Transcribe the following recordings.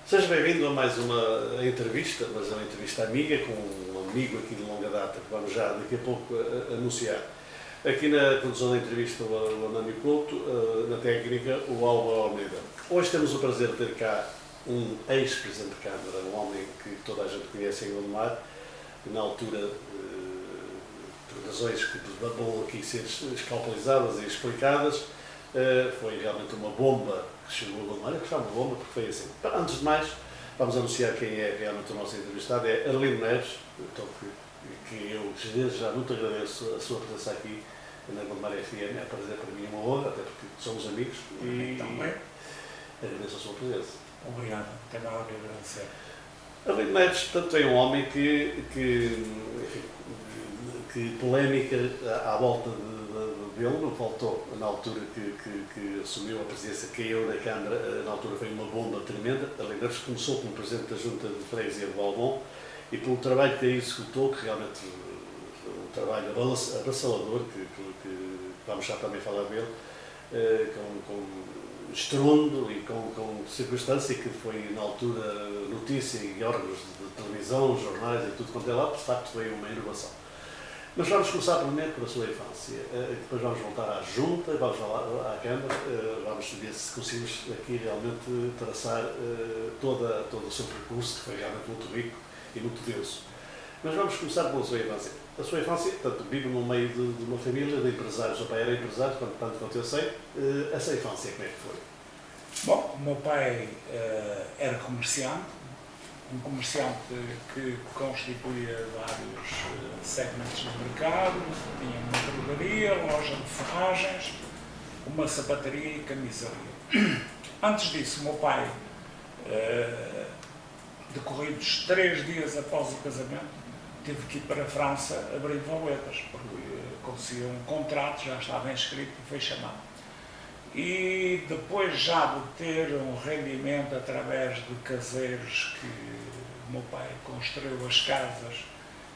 Seja bem-vindo a mais uma entrevista, mas é uma entrevista amiga com um amigo aqui de longa data que vamos já daqui a pouco anunciar. Aqui na condução da entrevista o Anânio Couto, na técnica o Álvaro Almeida. Hoje temos o prazer de ter cá um ex-presidente de Câmara, um homem que toda a gente conhece em Gondomar, que na altura, por razões que vão aqui ser escalpelizadas e explicadas, foi realmente uma bomba que chegou a Gondomar. Eu gostava de uma bomba porque foi assim. Antes de mais, vamos anunciar quem é realmente o nosso entrevistado, é Arlindo Neves, então, que eu desde já muito agradeço a sua presença aqui na Gondomar FM. É para mim uma honra, até porque somos amigos, e agradeço a sua presença. Obrigado, não tem nada a agradecer. Arlindo Neves, portanto, é um homem que polémica à volta dele não faltou. Na altura que assumiu a presidência, caiu na Câmara, na altura foi uma bomba tremenda. Arlindo Neves começou como presidente da Junta de Freguesia de Valbom e pelo trabalho que aí executou, que realmente um trabalho avassalador, que vamos já também falar dele, com estrondo e com circunstância que foi na altura notícia em órgãos de televisão, jornais e tudo quanto é lá, de facto foi uma inovação. Mas vamos começar primeiro pela sua infância, depois vamos voltar à Junta, vamos à Câmara, vamos ver se conseguimos aqui realmente traçar todo o seu percurso, que foi realmente muito rico e muito denso. Mas vamos começar pela sua infância. A sua infância, portanto, vive no meio de uma família de empresários. O seu pai era empresário, tanto quanto eu sei. Essa infância, como é que foi? Bom, o meu pai era comerciante, um comerciante que constituía vários segmentos de mercado, tinha uma drogaria, loja de ferragens, uma sapataria e camisaria. Antes disso, o meu pai, decorridos 3 dias após o casamento, teve que ir para a França abrir valetas, porque conseguiu um contrato, já estava inscrito e foi chamado. E depois já de ter um rendimento através de caseiros, que o meu pai construiu as casas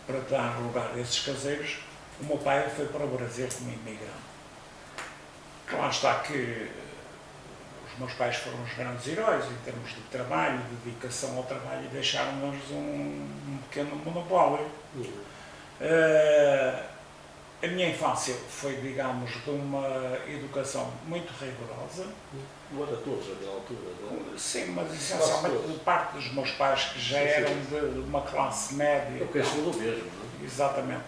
para dar lugar a esses caseiros, o meu pai foi para o Brasil como imigrante. Claro está que os meus pais foram os grandes heróis em termos de trabalho, de dedicação ao trabalho, e deixaram-nos um pequeno monopólio. A minha infância foi, digamos, de uma educação muito rigorosa. Não era todos, na altura? Não? Sim, mas essencialmente de parte dos meus pais, que já eram de uma classe média. Eu penso do mesmo, não é? Exatamente.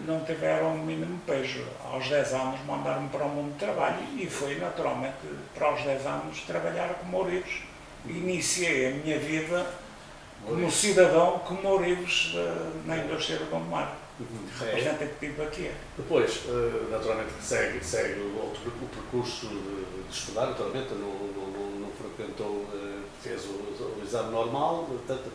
Não tiveram o mínimo pejo. Aos 10 anos mandaram-me para o mundo do trabalho e foi naturalmente para os 10 anos trabalhar como ourives. Iniciei a minha vida como cidadão, como ourives na indústria de Gondomar. Representativo aqui. Depois, naturalmente, segue o percurso de estudar, naturalmente, não frequentou, fez o exame normal, portanto,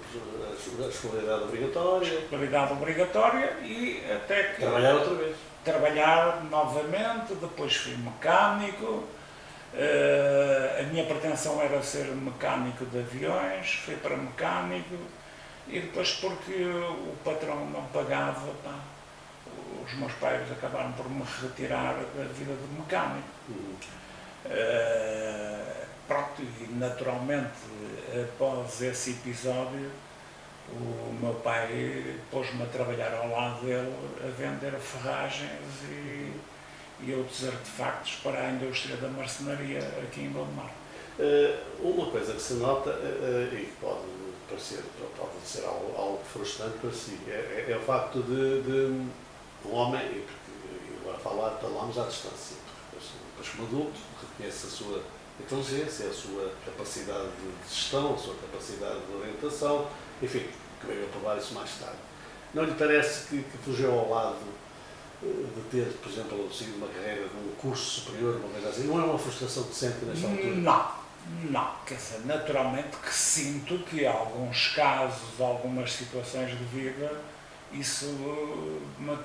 a escolaridade obrigatória. Escolaridade obrigatória e até que... Trabalhar outra vez. Trabalhar novamente, depois fui mecânico. A minha pretensão era ser mecânico de aviões, fui para mecânico. E depois, porque o patrão não pagava, os meus pais acabaram por me retirar da vida de mecânico. Pronto, e naturalmente, após esse episódio, o meu pai pôs-me a trabalhar ao lado dele, a vender ferragens e outros artefactos para a indústria da marcenaria aqui em Gondomar. Uma coisa que se nota, e que pode ser algo frustrante para si, é o facto de um homem, e agora falamos à distância, depois como adulto, reconhece a sua inteligência, a sua capacidade de gestão, a sua capacidade de orientação, enfim, que veio a provar isso mais tarde. Não lhe parece que fugiu ao lado de ter, por exemplo, seguido uma carreira de um curso superior, uma coisa assim? Não é uma frustração que sente nesta altura? Não, quer dizer, naturalmente que sinto que em alguns casos, algumas situações de vida, isso me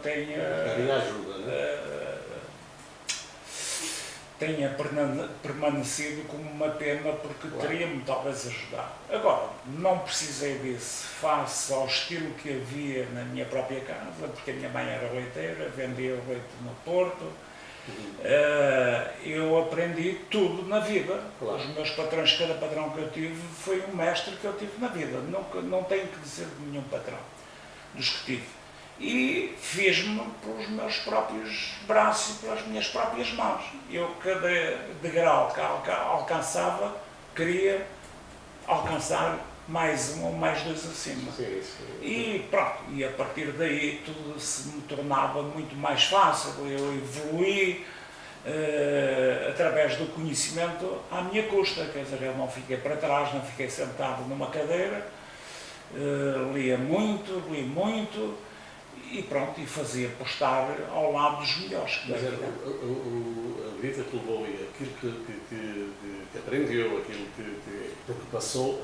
tenha permanecido como uma pena, porque claro, teria-me talvez ajudado. Agora, não precisei disso face ao estilo que havia na minha própria casa, porque a minha mãe era leiteira, vendia leite no Porto, Eu aprendi tudo na vida. Claro. Os meus patrões, cada patrão que eu tive, foi um mestre que eu tive na vida. Não tenho que dizer de nenhum patrão dos que tive. E fiz-me pelos meus próprios braços e pelas minhas próprias mãos. Eu, cada degrau que alcançava, queria alcançar mais um ou mais dois acima. Sim. E pronto, e a partir daí tudo se me tornava muito mais fácil. Eu evoluí através do conhecimento à minha custa, quer dizer, eu não fiquei para trás, não fiquei sentado numa cadeira, li muito e pronto, e fazia postar ao lado dos melhores. Mas a vida que levou e aquilo que aprendeu, aquilo que passou,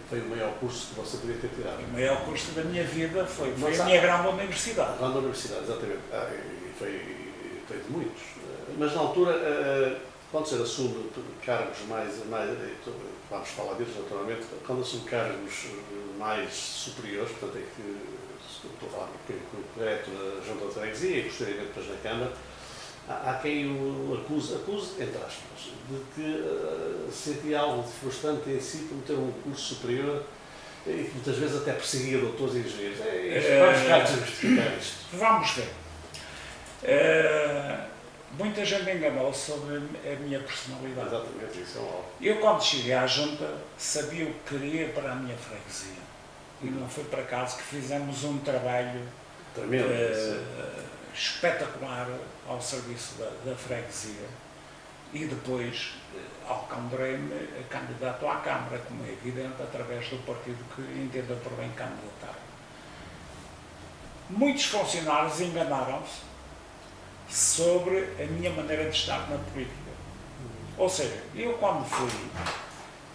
foi o maior curso que você podia ter tirado. O maior curso da minha vida foi a minha grande universidade. A grande universidade, exatamente. E foi de muitos. Mas na altura, quando se assume cargos mais vamos falar disso naturalmente, quando assume cargos mais superiores, portanto, é que estou a falar correto na Junta de Freguesia e posteriormente depois na Câmara, há quem o acuse, entre aspas, de que sentia algo de frustrante em si por ter um curso superior e que muitas vezes até perseguia doutores e engenheiros. Vamos ficar a justificar isto. Vamos ver. Muita gente enganou sobre a minha personalidade. Exatamente, isso é um algo. Eu, quando cheguei à Junta, sabia o que queria para a minha freguesia. E não foi por acaso que fizemos um trabalho Tremendo, espetacular ao serviço da freguesia. E depois alcançarei-me candidato à Câmara, como é evidente, através do partido que entendeu por bem candidatar. Muitos funcionários enganaram-se sobre a minha maneira de estar na política. Ou seja, eu quando fui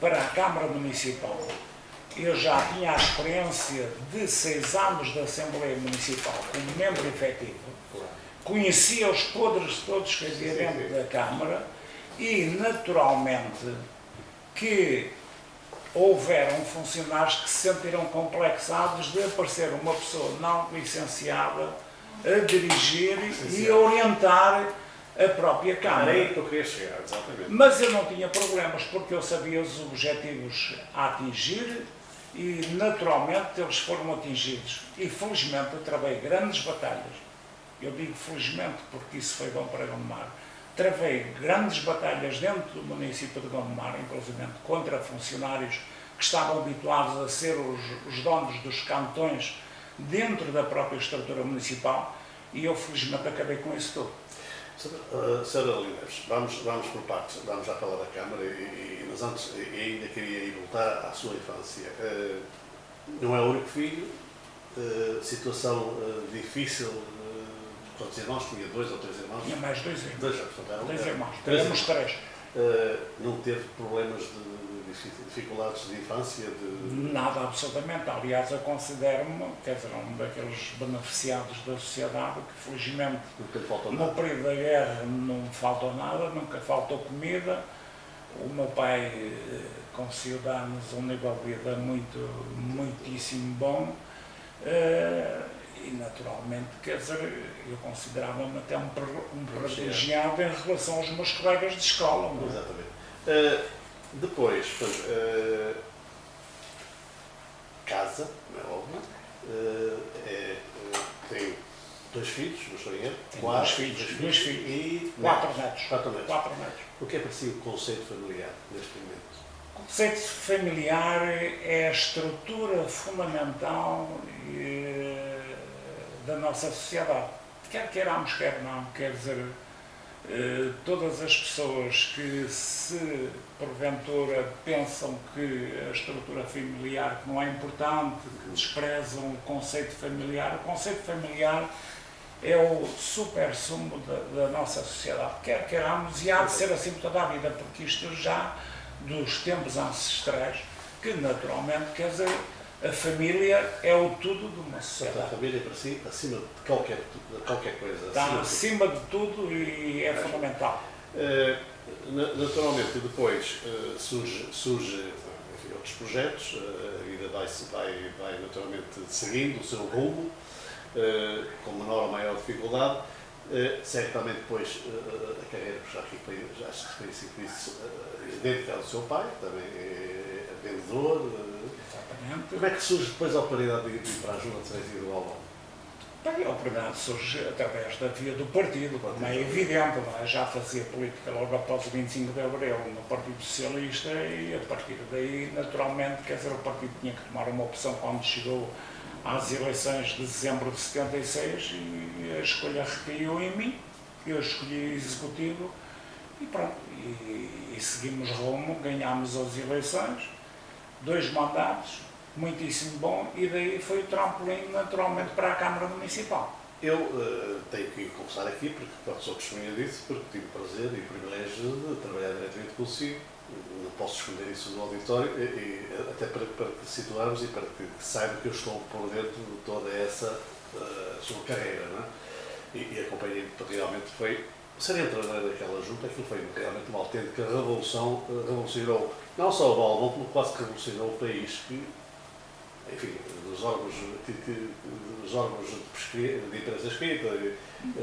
para a Câmara Municipal, eu já tinha a experiência de 6 anos da Assembleia Municipal como membro efetivo, conhecia os podres todos que havia dentro da Câmara e, naturalmente, que houveram funcionários que se sentiram complexados de aparecer uma pessoa não licenciada a dirigir e a orientar a própria Câmara. Era aí que eu queria chegar, exatamente. Mas eu não tinha problemas, porque eu sabia os objetivos a atingir e, naturalmente, eles foram atingidos. E, felizmente, eu travei grandes batalhas. Eu digo felizmente porque isso foi bom para Gondomar. Travei grandes batalhas dentro do município de Gondomar, inclusive contra funcionários que estavam habituados a ser os donos dos cantões dentro da própria estrutura municipal, e eu, felizmente, acabei com isso tudo. Sra. Lineiros, vamos por partes, vamos já falar da Câmara, mas antes ainda queria ir voltar à sua infância. Não é o único filho, situação difícil, quantos irmãos? Tinha 2 ou 3 irmãos? Tinha mais 2 irmãos. 2 portanto, 2 irmãos, éramos 3. Não teve problemas de dificuldades de infância? Nada, absolutamente. Aliás, eu considero-me, quer dizer, um daqueles beneficiados da sociedade que, felizmente, no período da guerra não faltou nada, nunca faltou comida. O meu pai conseguiu dar-nos um nível de vida muitíssimo bom. E, naturalmente, quer dizer, eu considerava-me até um privilegiado em relação aos meus colegas de escola. Não? Exatamente. Depois, casa, não é óbvio, tem 2 filhos, não estou em erro. 2 filhos e 4 netos. 4 netos. 4 netos. O que é para si o conceito familiar neste momento? O conceito familiar é a estrutura fundamental da nossa sociedade. Quer queiramos, quer não, quer dizer, todas as pessoas que se porventura pensam que a estrutura familiar não é importante, que desprezam o conceito familiar é o super-sumo da nossa sociedade. Quer queiramos, e há de ser assim toda a vida, porque isto já dos tempos ancestrais, que naturalmente, quer dizer, a família é o tudo de uma sociedade. A família para si, acima de qualquer coisa. Está acima de tudo e é fundamental. Naturalmente, depois surge enfim, outros projetos, a vida vai naturalmente seguindo o seu rumo, com menor ou maior dificuldade, segue também depois a carreira, já que foi isso, dedicado ao seu pai, também é vendedor. Exatamente. Como é que surge depois a oportunidade de ir para a Junta de Freguesia do Galvão? Bem, a oportunidade surge através da via do partido, como é evidente, não é? Já fazia política logo após o 25 de Abril no Partido Socialista e a partir daí, naturalmente, quer dizer, o partido tinha que tomar uma opção quando chegou às eleições de dezembro de 76 e a escolha recaiu em mim, eu escolhi o Executivo e pronto, e seguimos rumo, ganhámos as eleições, 2 mandatos, muitíssimo bom, e daí foi o trampolim naturalmente para a Câmara Municipal. Eu tenho que confessar aqui, porque sou testemunha disso, porque tive o prazer e o privilégio de trabalhar diretamente consigo. Não posso esconder isso do auditório, até para que situarmos e para que saiba que eu estou por dentro de toda essa sua carreira, não é? E acompanhei, realmente foi, ser entrenador daquela junta, aquilo foi realmente uma autêntica revolução, revolucionou não só o Galvão, como quase que revolucionou o país, que, enfim, os órgãos de imprensa escrita.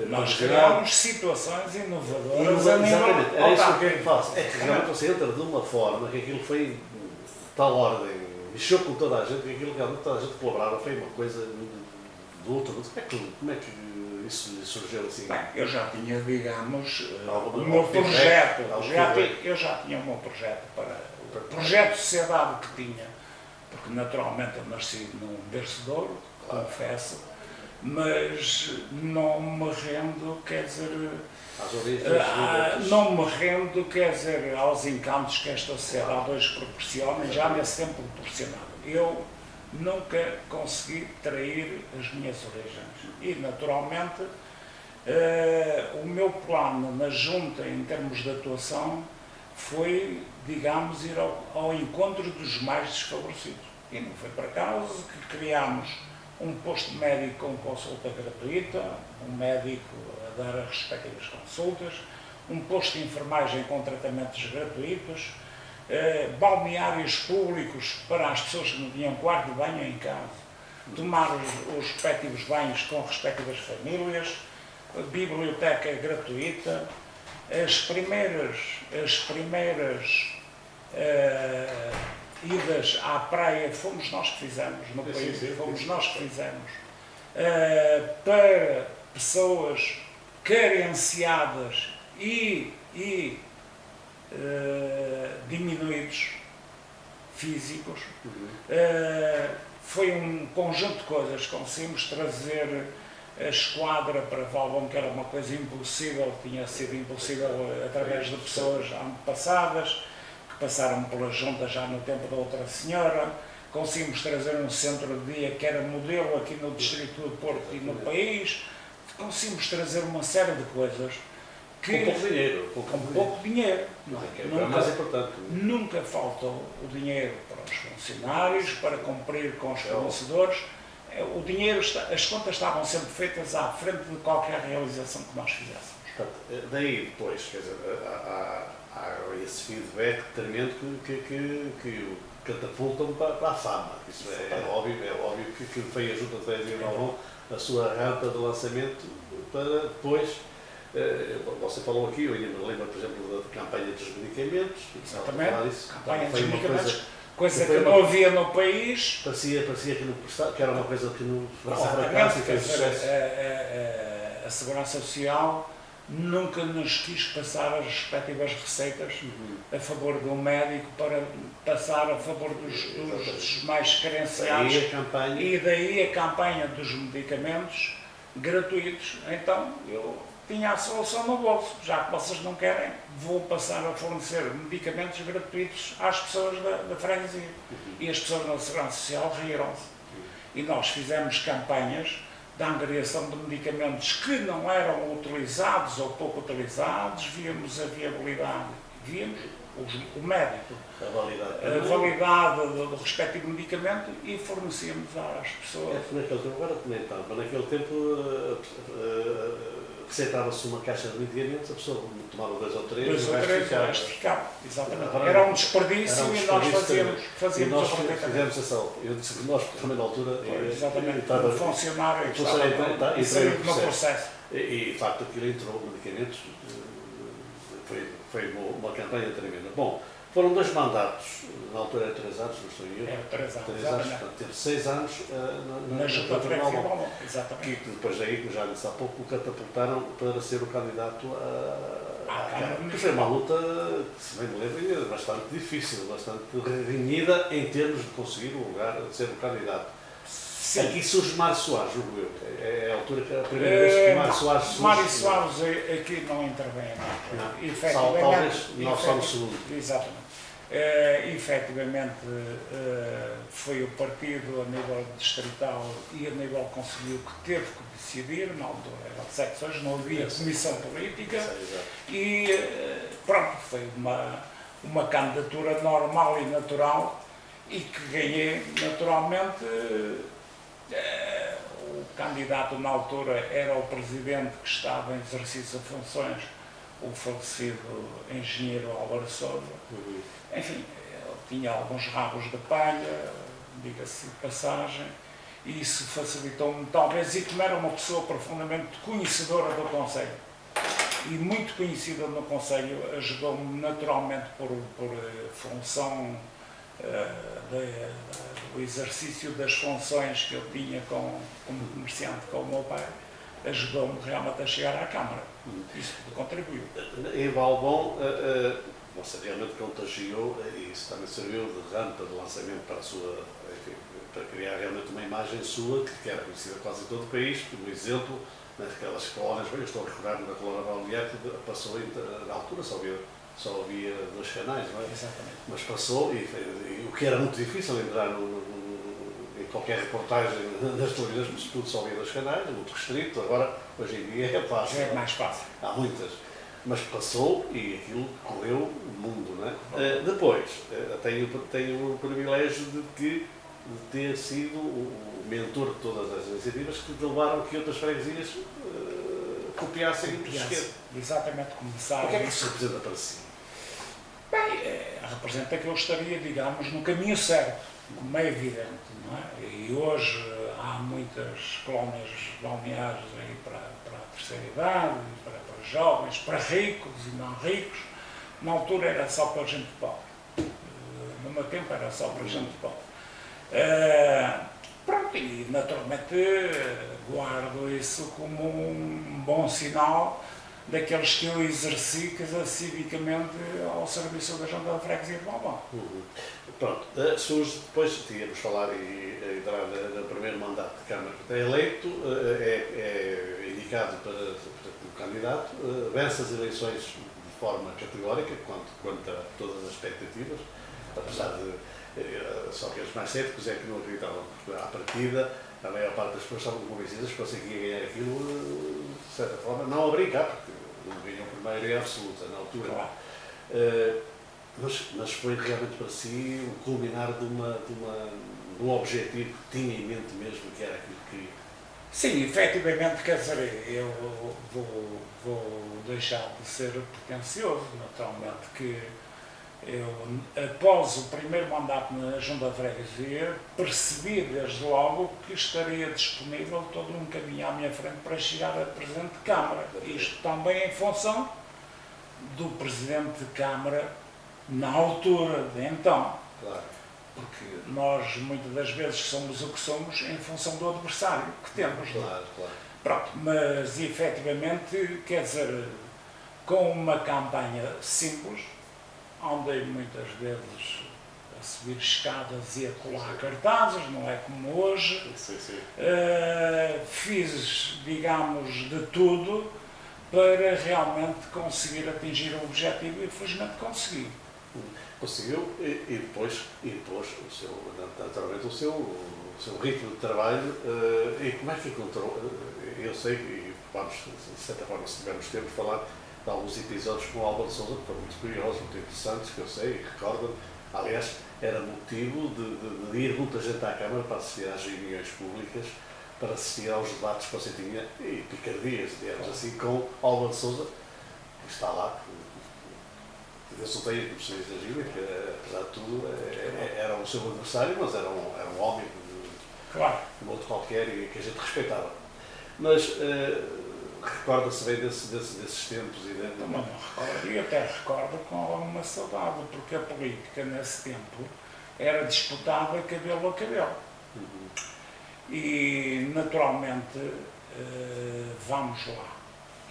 Nós criámos situações inovadoras. Exatamente, era isso que eu faço. É que realmente você entra de uma forma que aquilo foi de tal ordem, mexeu com toda a gente, que aquilo realmente toda a gente colaborava, foi uma coisa do outro mundo. Como é que isso lhe surgiu assim? Bem, eu já tinha, digamos, o meu projeto, eu já tinha o meu projeto para o projeto de sociedade que tinha, porque naturalmente eu nasci num berço de ouro, confesso, mas não me rendo, quer dizer, não me rendo, quer dizer, aos encantos que esta sociedade hoje proporciona, e já nesse tempo proporcionava. Eu nunca consegui trair as minhas origens e, naturalmente, o meu plano na Junta, em termos de atuação, foi, digamos, ir ao encontro dos mais desfavorecidos. E não foi por acaso que criámos um posto médico com consulta gratuita, um médico a dar as respectivas consultas, um posto de enfermagem com tratamentos gratuitos, balneários públicos para as pessoas que não tinham quarto de banho em casa, tomar os respectivos banhos com respectivas famílias, biblioteca gratuita, as primeiras idas à praia fomos nós que fizemos no país, fomos nós que fizemos, para pessoas carenciadas e diminuídos físicos. Foi um conjunto de coisas, conseguimos trazer a esquadra para Valbom, que era uma coisa impossível, tinha sido impossível através de pessoas antepassadas, que passaram pela junta já no tempo da outra senhora. Conseguimos trazer um centro de dia que era modelo aqui no distrito do Porto e no país. Conseguimos trazer uma série de coisas que, com pouco dinheiro. Com pouco dinheiro. É mais importante. Nunca faltou o dinheiro para os funcionários, para cumprir com os fornecedores. O dinheiro, as contas estavam sempre feitas à frente de qualquer realização que nós fizéssemos. Portanto, daí depois, quer dizer, há esse feedback tremendo que catapultam para a fama. Isso é óbvio que foi a Junta de Freguesia de Galvão a sua rampa de lançamento para depois. Você falou aqui, eu ainda me lembro, por exemplo, da campanha dos medicamentos. Exatamente, campanha dos medicamentos, coisa que não havia no país. Parecia que era uma coisa que não fracasso e fez sucesso. A Segurança Social nunca nos quis passar as respectivas receitas a favor do médico para passar a favor dos mais carenciados. E daí a campanha dos medicamentos gratuitos. Então eu tinha a solução no bolso. Já que vocês não querem, vou passar a fornecer medicamentos gratuitos às pessoas da freguesia. E as pessoas da Segurança Social riram-se. E nós fizemos campanhas da angariação de medicamentos que não eram utilizados ou pouco utilizados, víamos a viabilidade, víamos o médico, a validade do respectivo medicamento e fornecíamos às pessoas. Naquele tempo, agora nem tanto, mas naquele tempo receitava-se uma caixa de medicamentos, a pessoa tomava 2 ou 3 Dois e o ou resto três, o ficava. resto ficava. Exatamente. Agora, Era um desperdício era um e nós desperdício fazíamos nós o aproveitamento. fizemos essa. Eu disse que nós, também na altura, Exatamente. estava, O funcionário que funcionário estava entrou inserido no no processo. processo. E de facto aquilo entrou medicamentos, foi uma campanha tremenda. Bom, foram 2 mandatos, na altura era 3 anos, não estou em erro. 3 anos, 3 anos, exatamente. portanto, teve 6 anos Na Junta de Freguesia de Valmont, que exatamente. depois daí, como já disse há pouco, o catapultaram para ser o candidato à Câmara. Que foi uma luta, se bem me lembro, bastante difícil, bastante renhida em termos de conseguir o lugar, de ser o candidato. Sim. Aqui surge Mário Soares, julgo eu. É a altura que a primeira vez que Mário Soares surge. Mário Soares aqui não intervém. Não. Efetivamente, Talvez nós somos segundo. Exatamente. Efetivamente foi o partido a nível distrital e a nível conselho que teve que decidir, na altura eram secções, não havia comissão política e pronto, foi uma candidatura normal e natural e que ganhei naturalmente. O candidato na altura era o presidente que estava em exercício de funções, o falecido engenheiro Álvaro Sousa. Enfim, ele tinha alguns rabos de palha, diga-se de passagem, e isso facilitou-me talvez, e como era uma pessoa profundamente conhecedora do Conselho, e muito conhecida no Conselho, ajudou-me naturalmente por função do exercício das funções que eu tinha como comerciante com o meu pai, ajudou-me realmente a chegar à Câmara. Isso tudo contribuiu. Em Valbom, você realmente contagiou e isso também serviu de rampa de lançamento para a sua, enfim, para criar realmente uma imagem sua que era conhecida quase em todo o país, como exemplo, naquelas colónias, eu estou a recordar-me da colónia Balnear que passou na altura, só havia 2 canais, não é? Exatamente. Mas passou, e o que era muito difícil entrar em qualquer reportagem nas televisões, porque tudo só havia 2 canais, muito restrito, agora, hoje em dia é fácil. Já é mais fácil. Há muitas. Mas passou e aquilo correu o mundo, não é? Depois, tenho o privilégio de ter sido o mentor de todas as iniciativas que levaram que outras freguesias copiassem o esquema. Exatamente, começaram. O que é que isso representa para si? Bem, representa que eu estaria, digamos, no caminho certo, como é evidente, não é? E hoje há muitas colónias balneares aí para a terceira idade, para jovens, para ricos e não ricos. Na altura era só para gente pobre. No meu tempo era só para gente pobre. Pronto, e naturalmente guardo isso como um bom sinal daqueles que eu exerci civicamente ao serviço da Junta de Freguesia de Valbom. Pronto, surge, depois tínhamos falar e entrar no primeiro mandato de Câmara, é eleito, é indicado para o candidato, vence as eleições de forma categórica, quanto a todas as expectativas, apesar de só que os mais céticos é que não acreditavam, porque à partida a maior parte das pessoas estavam convencidas que conseguia ganhar aquilo, de certa forma, não a brincar, porque não ganham por maioria absoluta na altura. Claro. Mas foi realmente para si o culminar de um objetivo que tinha em mente mesmo, que era aquilo que queria. Sim, efetivamente, quer dizer, eu vou deixar de ser pretencioso, naturalmente, que eu, após o primeiro mandato na Junta de Freguesia, percebi desde logo que estaria disponível todo um caminho à minha frente para chegar a Presidente de Câmara. Isto também em função do Presidente de Câmara na altura de então. Claro. Porque nós, muitas das vezes, somos o que somos em função do adversário que temos. Claro, claro. Pronto, mas, efetivamente, quer dizer, com uma campanha simples, andei muitas vezes a subir escadas e a colar cartazes, não é como hoje. Sim, sim. Fiz, digamos, de tudo para realmente conseguir atingir o objetivo e, felizmente, consegui. Conseguiu e depois naturalmente o seu ritmo de trabalho e como é que encontrou, eu sei, e vamos, de certa forma, se tivermos tempo, falar de alguns episódios com o Álvaro Sousa, que foram muito curiosos, muito interessantes, que eu sei e recordo. Aliás, era motivo de ir muita gente à Câmara para assistir às reuniões públicas, para assistir aos debates que você tinha, e picardias, digamos assim, com Álvaro de Sousa, que está lá. Eu soltei como se diz da Gíria, que apesar de tudo era o seu adversário, mas era um homem Claro. como outro qualquer e que a gente respeitava. Mas recorda-se bem desses tempos e Não me recordo, e até recordo com alguma saudade, porque a política nesse tempo era disputada cabelo a cabelo. E naturalmente, vamos lá,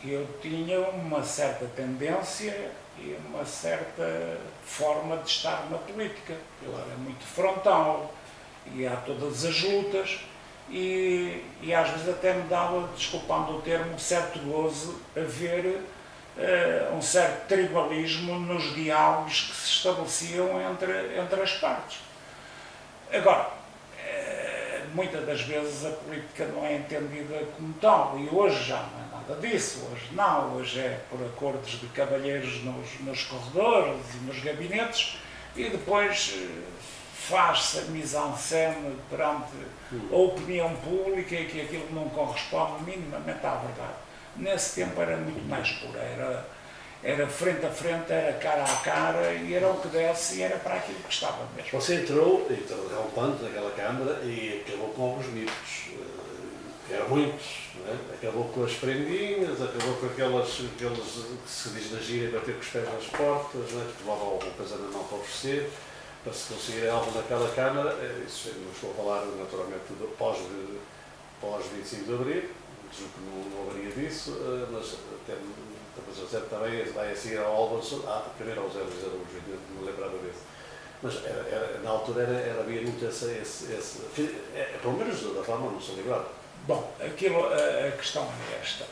eu tinha uma certa tendência e uma certa forma de estar na política. Eu era muito frontal, ia a todas as lutas e às vezes até me dava, desculpando o termo, um certo gozo a ver um certo tribalismo nos diálogos que se estabeleciam entre as partes. Agora, muitas das vezes a política não é entendida como tal, e hoje já não é nada disso, hoje é por acordos de cavalheiros nos corredores e nos gabinetes, e depois faz-se a mise-en-scène perante a opinião pública e que aquilo não corresponde minimamente à verdade. Nesse tempo era muito mais puro, era frente a frente, era cara a cara, e era o que desse e era para aquilo que estava mesmo. Você entrou rampante naquela Câmara e acabou com alguns mitos, que eram muitos, não é? Acabou com as prendinhas, acabou com aqueles que se diz na gíria, bater com os pés nas portas, não é? Que levavam alguma coisa na mão para oferecer, para se conseguir algo naquela Câmara. Isso não estou a falar naturalmente do pós 25 de Abril, julgo que não haveria disso, mas até também vai a seguir ao Álvaro, primeiro ao Zé Luís Araújo, não me lembrava disso. Mas na altura havia muito pelo menos da forma não se livrava. Bom, a questão é esta.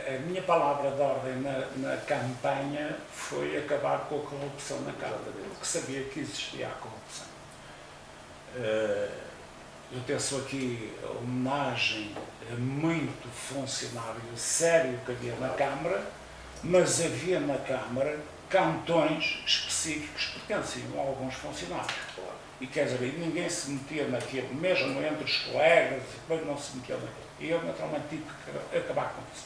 A minha palavra de ordem na campanha foi acabar com a corrupção na Câmara, porque sabia que existia a corrupção. Eu teço aqui a homenagem a muito funcionário sério que havia na Câmara, mas havia na Câmara cantões específicos que pertenciam a alguns funcionários. E quer dizer, ninguém se metia naquilo, mesmo entre os colegas, e depois não se metia naquilo. E eu naturalmente tive que acabar com isso.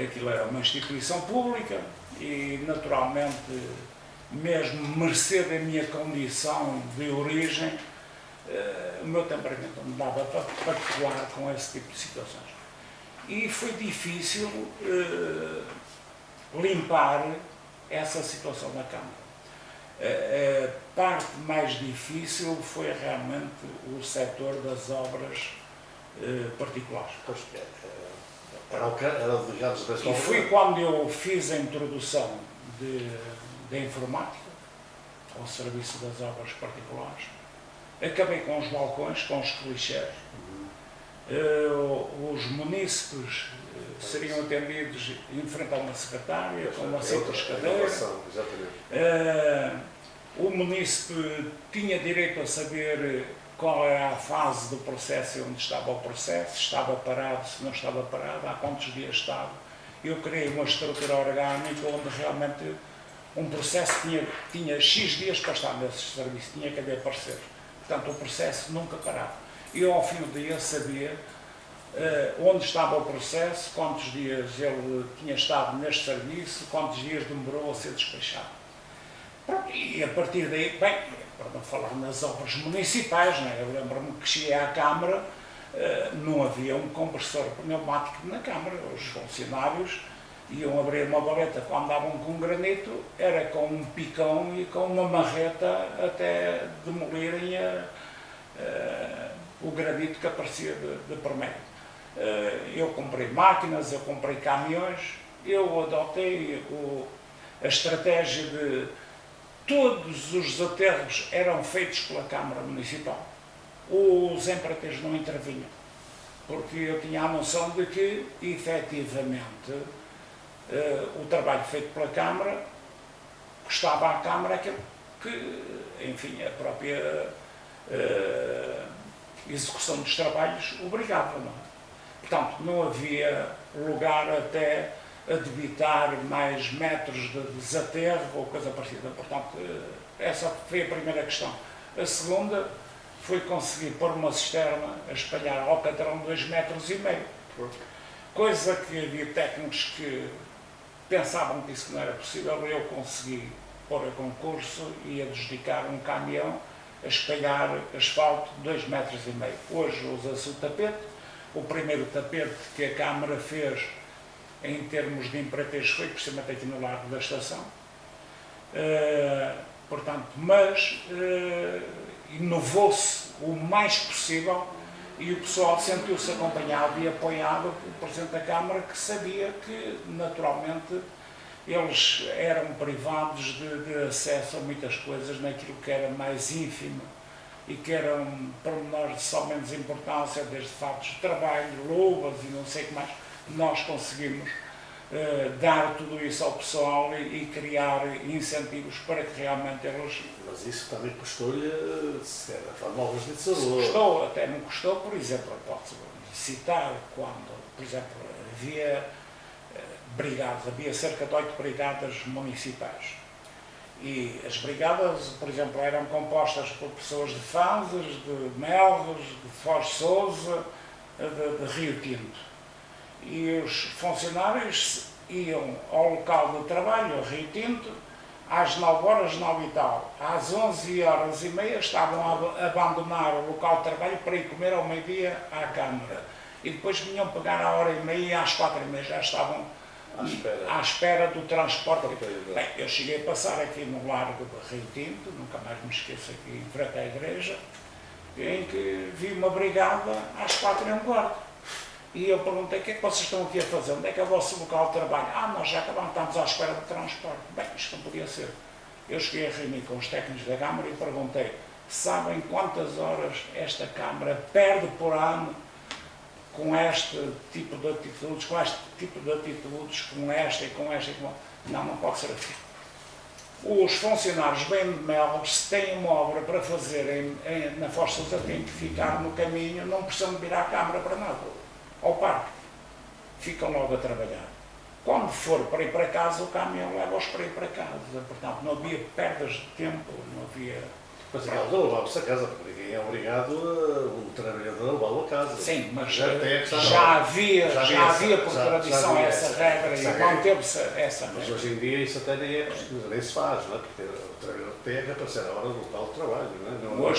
Aquilo era uma instituição pública e naturalmente, mesmo mercê da minha condição de origem, o meu temperamento não me dava para particular com esse tipo de situações. E foi difícil limpar essa situação na Câmara. A parte mais difícil foi realmente o setor das obras particulares. E foi quando eu fiz a introdução da informática ao serviço das obras particulares. Acabei com os balcões, com os clichés. Os munícipes seriam atendidos em frente a uma secretária, com uma simples cadeira. O munícipe tinha direito a saber qual era a fase do processo e onde estava o processo, se estava parado, se não estava parado, há quantos dias estava. Eu criei uma estrutura orgânica onde realmente um processo tinha X dias para estar nesse serviço, tinha que haver parceiros. Portanto, o processo nunca parava. Eu, ao fim do dia, sabia onde estava o processo, quantos dias ele tinha estado neste serviço, quantos dias demorou a ser despachado. E a partir daí, bem, para não falar nas obras municipais, né? Eu lembro-me que cheguei à Câmara, não havia um compressor pneumático na Câmara, os funcionários iam abrir uma valeta quando andavam com granito, era com um picão e com uma marreta até demolirem o granito que aparecia de por meio. Eu comprei máquinas, eu comprei caminhões, eu adotei a estratégia de todos os desaterros eram feitos pela Câmara Municipal. Os empreiteiros não intervinham, porque eu tinha a noção de que, efetivamente, o trabalho feito pela Câmara custava à Câmara aquilo que, enfim, a própria execução dos trabalhos obrigava, não é? Portanto, não havia lugar até a debitar mais metros de desaterro ou coisa parecida. Portanto, essa foi a primeira questão. A segunda, foi conseguir pôr uma cisterna a espalhar alcatrão de 2,5 metros. Coisa que havia técnicos que pensavam que isso não era possível. Eu consegui pôr a concurso e adjudicar um caminhão a espalhar asfalto de 2,5 metros. Hoje usa-se o tapete. O primeiro tapete que a Câmara fez em termos de empreiteiros foi precisamente aqui no Largo da Estação. Portanto, mas inovou-se o mais possível e o pessoal sentiu-se acompanhado e apoiado pelo Presidente da Câmara, que sabia que, naturalmente, eles eram privados de acesso a muitas coisas naquilo que era mais ínfimo e que eram pormenores de só menos importância, desde fatos de trabalho, luvas e não sei o que mais. Nós conseguimos dar tudo isso ao pessoal e criar incentivos para que realmente eles... Mas isso também custou-lhe, se era móveis de saúde. Custou, até não custou, por exemplo, eu posso citar quando, por exemplo, havia brigadas, havia cerca de 8 brigadas municipais. E as brigadas, por exemplo, eram compostas por pessoas de Fanzas, de Melros, de Foz de Sousa, de Rio Tinto. E os funcionários iam ao local de trabalho, a Rio Tinto, às 9 horas, 9 e tal. Às 11h30 estavam a abandonar o local de trabalho para ir comer ao meio-dia à Câmara. E depois vinham pegar à 1h30 e às 4h30 já estavam à espera do transporte. Bem, eu cheguei a passar aqui no Largo de Rio Tinto, nunca mais me esqueço, aqui em frente à igreja, em que vi uma brigada às 4h15. E eu perguntei: o que é que vocês estão aqui a fazer? Onde é que é o vosso local de trabalho? Nós já acabamos, estamos à espera de transporte. Bem, isto não podia ser. Eu cheguei a reunir com os técnicos da Câmara e perguntei: sabem quantas horas esta Câmara perde por ano com este tipo de atitudes, com esta e com esta e com esta? Não pode ser assim. Os funcionários bem de Melros, se têm uma obra para fazer na Foz de Sousa, têm que ficar no caminho, não precisam de vir à Câmara para nada, ao parque. Ficam logo a trabalhar. Quando for para ir para casa, o caminhão leva-os para ir para casa. Portanto, não havia perdas de tempo, não havia... Mas aquela levava-se a casa, porque ninguém é obrigado, o trabalhador a levá-lo a casa. Sim, mas já havia por tradição essa regra e manteve-se essa regra. Mas hoje em dia isso até nem se faz, não é? Porque o trabalhador tem que aparecer a hora do local de trabalho, não é?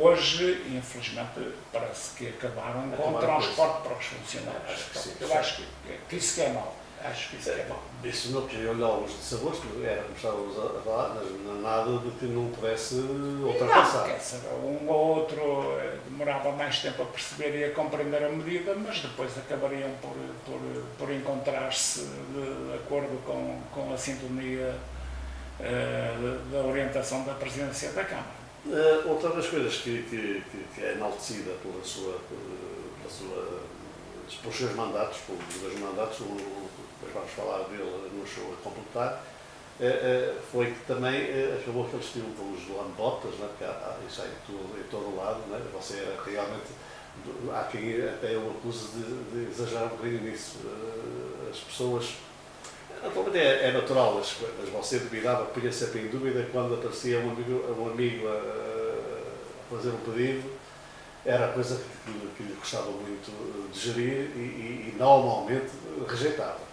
Hoje, infelizmente, parece que acabaram com o transporte para os funcionários. Eu acho que isso que é mau. Acho que isso é bom. Isso não queria olhar os de sabores, era como estávamos a falar, mas nada de que não pudesse ultrapassar. Não, quer saber, um ou outro demorava mais tempo a perceber e a compreender a medida, mas depois acabariam por encontrar-se de acordo com a sintonia da orientação da Presidência da Câmara. Outra das coisas que é enaltecida pelos seus mandatos, pelos dois mandatos, depois vamos falar dele no show a completar, foi que também acabou aquele estilo dos lambotas, né? Porque isso aí em todo lado, né? Você era realmente, há quem até o acuse de exagerar um bocadinho nisso. As pessoas, naturalmente é natural as coisas, você duvidava, punha sempre em dúvida quando aparecia um amigo a fazer um pedido. Era a coisa que lhe gostava muito de gerir e normalmente rejeitava.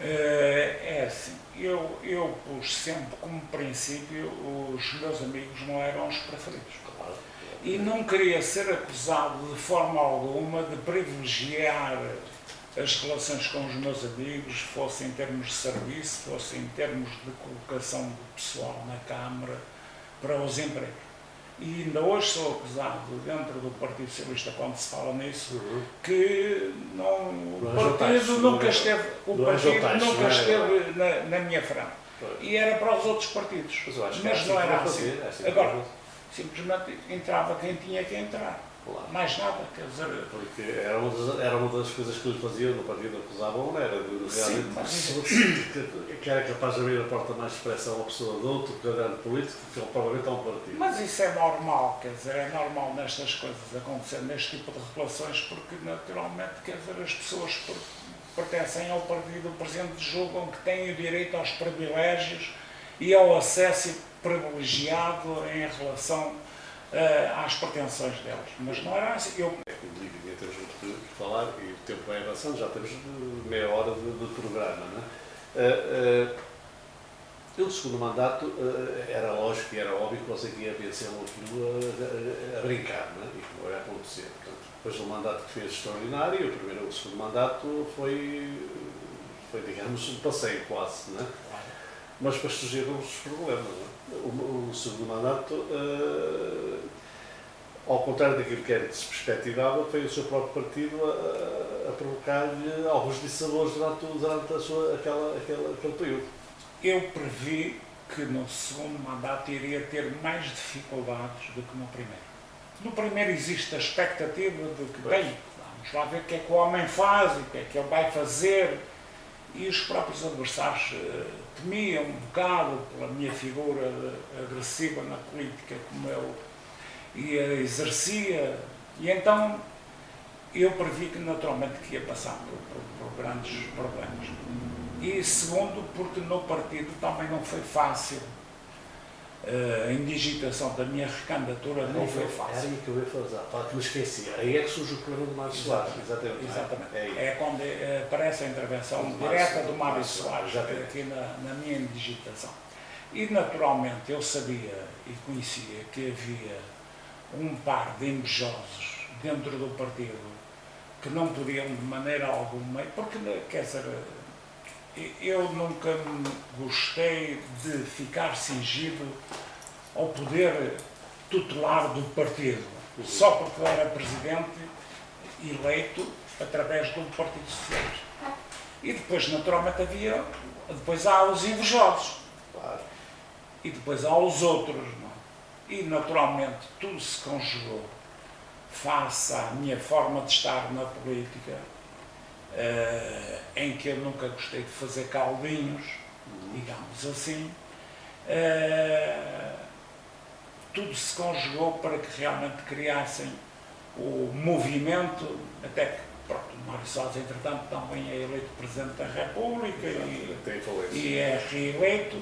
É assim, eu pus sempre como princípio os meus amigos não eram os preferidos. Claro. E não queria ser acusado de forma alguma de privilegiar as relações com os meus amigos, fosse em termos de serviço, fosse em termos de colocação do pessoal na Câmara para os empregos. E ainda hoje sou acusado dentro do Partido Socialista, quando se fala nisso, que o partido nunca esteve na minha frente. E era para os outros partidos. Mas não era assim. Agora, simplesmente entrava quem tinha que entrar. Claro. Mais nada, quer dizer... Porque era uma das coisas que lhe faziam no partido, acusavam, era de realmente que era capaz de abrir a porta mais depressa a uma pessoa de outro caderno político, que provavelmente é um partido. Mas isso é normal, quer dizer, é normal nestas coisas acontecer, neste tipo de relações, porque naturalmente, quer dizer, as pessoas pertencem ao partido, o Presidente julgam que têm o direito aos privilégios e ao acesso privilegiado em relação às pretensões deles. Mas não era assim. Como digo, ainda temos muito que falar e o tempo vai avançando, já temos meia hora de programa, não é? O segundo mandato era lógico e era óbvio que você ia vencê-lo aquilo a brincar, não é? E que não ia acontecer. Portanto, depois do mandato que fez extraordinário, o segundo mandato foi, digamos, um passeio quase, não é? Mas depois surgiram os problemas, não é? O segundo mandato, ao contrário daquilo que era de se perspectivava, foi o seu próprio partido a provocar-lhe alguns dissabores durante aquele período. Eu previ que no segundo mandato iria ter mais dificuldades do que no primeiro. No primeiro existe a expectativa de que, bem, vamos lá ver o que é que o homem faz e o que é que ele vai fazer. E os próprios adversários temiam um bocado pela minha figura agressiva na política, como eu exercia. E então eu previ que naturalmente que ia passar por grandes problemas. E segundo, porque no partido também não foi fácil. A indigitação da minha recandidatura não foi fácil. Era aí que eu ia falar, que me esqueci. Aí é que surge o problema do Mário Soares. Exatamente. É quando aparece a intervenção direta do Mário Soares aqui na minha indigitação. E naturalmente eu sabia e conhecia que havia um par de invejosos dentro do partido que não podiam de maneira alguma, porque, quer dizer, eu nunca gostei de ficar cingido ao poder tutelar do partido, só porque eu era presidente eleito através do Partido Socialista. E depois, naturalmente, depois há os invejosos, claro. E depois há os outros, não? E naturalmente tudo se conjugou face à minha forma de estar na política, em que eu nunca gostei de fazer caldinhos, digamos assim. Tudo se conjugou para que realmente criassem o movimento, até que pronto, o Mário Soares, entretanto, também é eleito Presidente da República e é reeleito,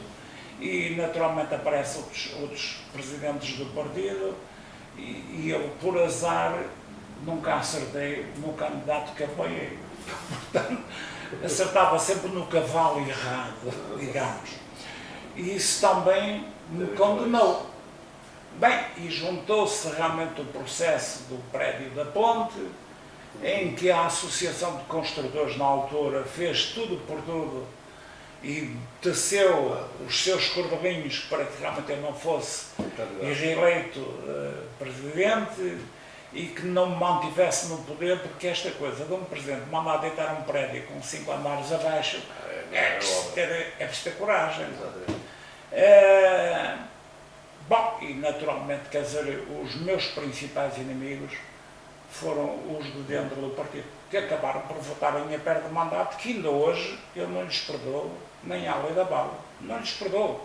e naturalmente aparecem outros presidentes do partido, e eu, por azar, nunca acertei no candidato que apoiei. Portanto, acertava sempre no cavalo errado, digamos. E isso também me condenou. Bem, e juntou-se realmente o processo do prédio da ponte, em que a Associação de Construtores, na altura, fez tudo por tudo e teceu os seus cordelinhos para que realmente eu não fosse reeleito presidente e que não me mantivesse no poder, porque esta coisa de um presidente mandar deitar um prédio com 5 andares abaixo é preciso ter coragem. Bom, e naturalmente, quer dizer, os meus principais inimigos foram os de dentro do partido, que acabaram por votar a minha perda de mandato, que ainda hoje eu não lhes perdoo, nem à lei da bala, não lhes perdoo.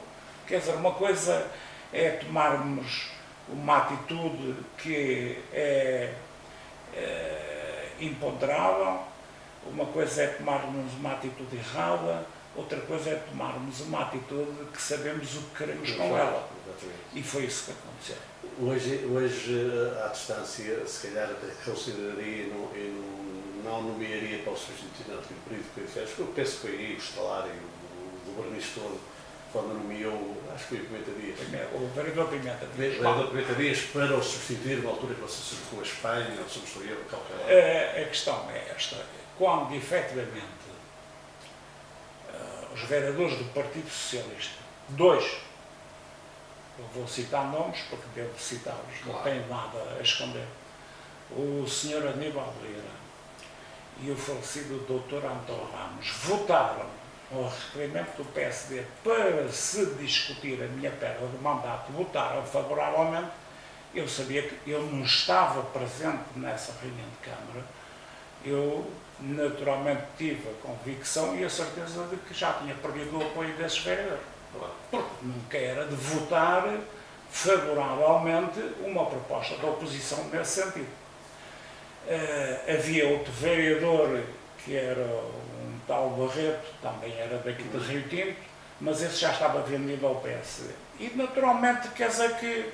Quer dizer, uma coisa é tomarmos uma atitude que é imponderável, uma coisa é tomarmos uma atitude errada, outra coisa é tomarmos uma atitude que sabemos o que queremos com ela. E foi isso que aconteceu. Hoje à distância, se calhar consideraria e não nomearia para o substituto do período que ele fez, porque eu penso que foi aí o estalário do verniz todo, quando nomeou, acho que foi o Pimenta Dias. O vereador Pimenta Dias. O vereador Pimenta Dias para o substituir na altura que você se a Espanha, ou substituiu qualquer. A questão é esta, quando efetivamente os vereadores do Partido Socialista, dois, eu vou citar nomes porque devo citá-los, claro. Não tenho nada a esconder, o Sr. Aníbal Lira e o falecido Dr. Antônio Ramos votaram ao requerimento do PSD para se discutir a minha perda de mandato, votaram favoravelmente. Eu sabia que eu não estava presente nessa reunião de Câmara, eu naturalmente tive a convicção e a certeza de que já tinha perdido o apoio desses vereadores, porque nunca era de votar favoravelmente uma proposta da oposição nesse sentido. Havia outro vereador que era um tal Barreto, também era daqui de Rio Tinto, mas esse já estava vendido ao PSD. E naturalmente quer dizer que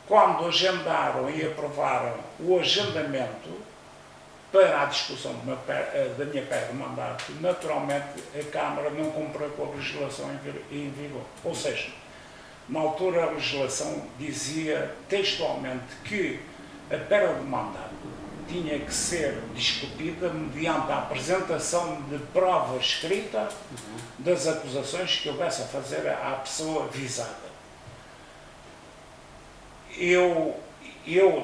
quando agendaram e aprovaram o agendamento para a discussão da minha pé de mandato, naturalmente a Câmara não cumpriu com a legislação em vigor. Ou seja, na altura a legislação dizia textualmente que a perda de mandato tinha que ser discutida mediante a apresentação de prova escrita das acusações que houvesse a fazer à pessoa visada. Eu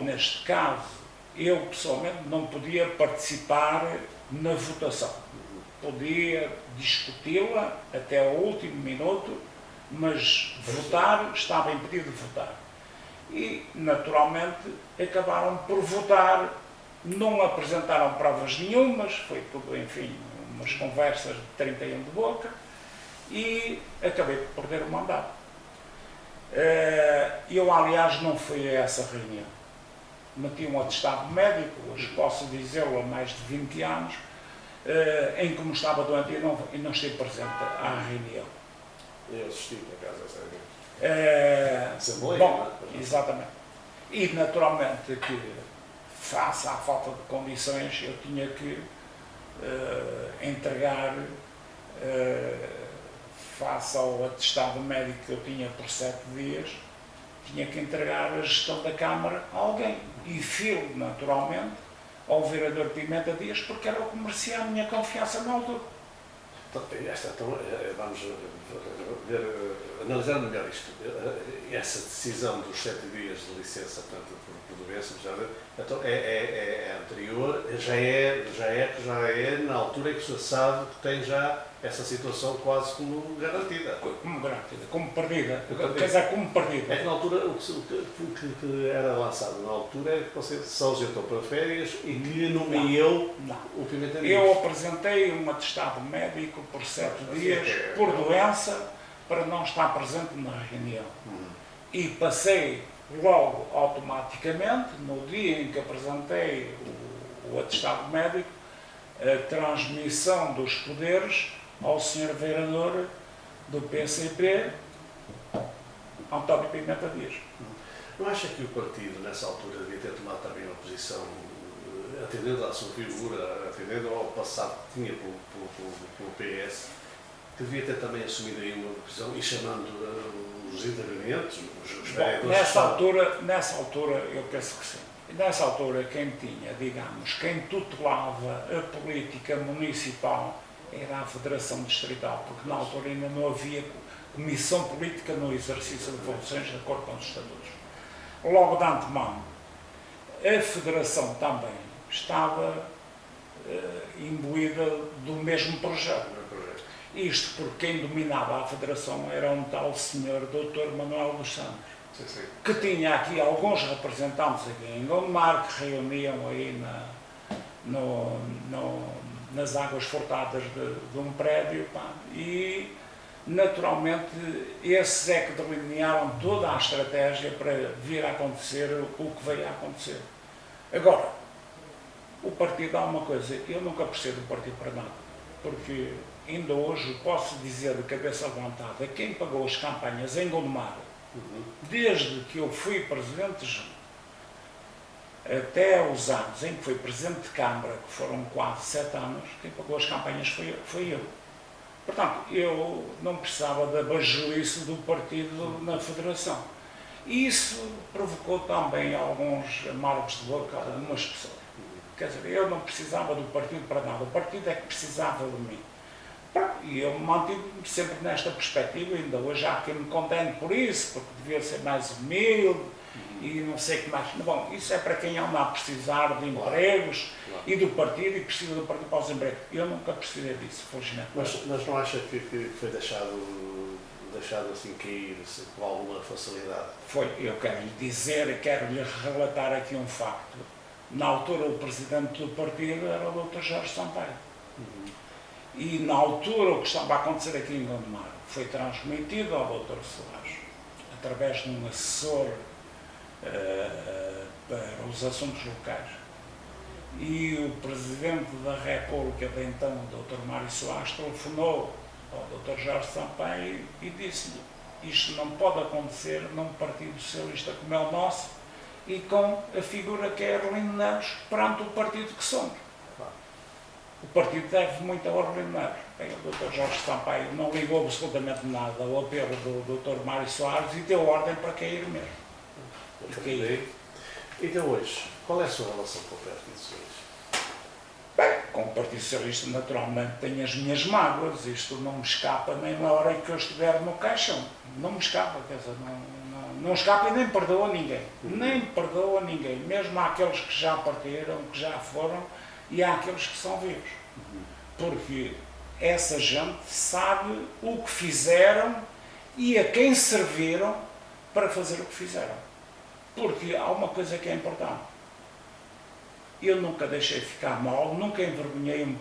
neste caso, eu pessoalmente não podia participar na votação. Podia discuti-la até ao último minuto, mas votar, estava impedido de votar. E, naturalmente, acabaram por votar, não apresentaram provas nenhumas, foi tudo, enfim, umas conversas de 31 de boca, e acabei por perder o mandato. Eu, aliás, não fui a essa reunião. Meti um atestado médico, hoje posso dizê-lo há mais de 20 anos, em que me estava doente e não estive presente à reunião. Eu assisti, por acaso, a essa reunião. Bom, exatamente. E, naturalmente, que face à falta de condições, eu tinha que entregar, face ao atestado médico que eu tinha por 7 dias, tinha que entregar a gestão da Câmara a alguém. E filo, naturalmente, ao vereador Pimenta Dias, porque era o que merecia a minha confiança na altura. Então, vamos analisar melhor isto. Essa decisão dos 7 dias de licença, portanto, por doença, então é anterior, já é na altura em que o senhor sabe que tem já essa situação quase como garantida. Como garantida, como perdida. Quer dizer, como perdida. É que na altura, o que era lançado na altura é que você se ausentou para férias e que lhe nomeou o Pimenta Dias. Eu apresentei um atestado médico por 7 dias, por doença, para não estar presente na reunião. E passei logo, automaticamente, no dia em que apresentei o atestado médico, a transmissão dos poderes ao Sr. Vereador do PCP, António Pimenta Dias. Não acha que o partido, nessa altura, devia ter tomado também uma posição, atendendo à sua figura, atendendo ao passado que tinha pelo PS, que devia ter também assumido aí uma posição e chamando os intervenientes, os vereadores? Nessa altura, eu penso que sim. Nessa altura, quem tinha, digamos, quem tutelava a política municipal era a Federação Distrital, porque na altura ainda não havia comissão política no exercício de funções de acordo com os estatutos. Logo de antemão, a Federação também estava imbuída do mesmo projeto. Isto porque quem dominava a Federação era um tal senhor Dr. Manuel dos Santos, que tinha aqui alguns representantes aqui em Gondomar que reuniam aí nas águas furtadas de um prédio, e naturalmente esses é que delinearam toda a estratégia para vir a acontecer o que veio a acontecer. Agora, o partido há uma coisa, eu nunca percebo o partido para nada, porque ainda hoje posso dizer de cabeça levantada, quem pagou as campanhas em Gondomar, desde que eu fui presidente de junho, até os anos em que fui presidente de Câmara, que foram quase 7 anos, quem pagou as campanhas foi eu. Portanto, eu não precisava da bajuíce do partido na Federação. E isso provocou também alguns amargos de boca a algumas pessoas. Quer dizer, eu não precisava do partido para nada, o partido é que precisava de mim. E eu me mantive sempre nesta perspectiva, ainda hoje há quem me condene por isso, porque devia ser mais humilde e não sei o que mais. Bom, isso é para quem anda a precisar de empregos e do partido e precisa do partido para os empregos. Eu nunca precisei disso, felizmente. Mas não acha que foi deixado assim cair com alguma facilidade? Foi, eu quero lhe dizer, quero-lhe relatar aqui um facto. Na altura o presidente do partido era o Dr. Jorge Sampaio. E na altura o que estava a acontecer aqui em Gondomar foi transmitido ao Dr. Soares, através de um assessor para os assuntos locais. E o Presidente da República, de então, o Dr. Mário Soares, telefonou ao Dr. Jorge Sampaio e disse-lhe: isto não pode acontecer num Partido Socialista como é o nosso e com a figura que é Arlindo Neves perante o partido que somos. O partido deve muito ao Arlindo Neves. Bem, o Dr. Jorge Sampaio não ligou absolutamente nada ao apelo do Dr. Mário Soares e deu ordem para cair mesmo. Então hoje, qual é a sua relação com o Partido Socialista? Bem, com o Partido Socialista naturalmente tenho as minhas mágoas, isto não me escapa nem na hora em que eu estiver no caixão, não me escapa, quer dizer, não escapa e nem perdoa ninguém, nem perdoa ninguém, mesmo àqueles que já partiram, que já foram e há aqueles que são vivos, porque essa gente sabe o que fizeram e a quem serviram para fazer o que fizeram, porque há uma coisa que é importante. Eu nunca deixei ficar mal, nunca envergonhei o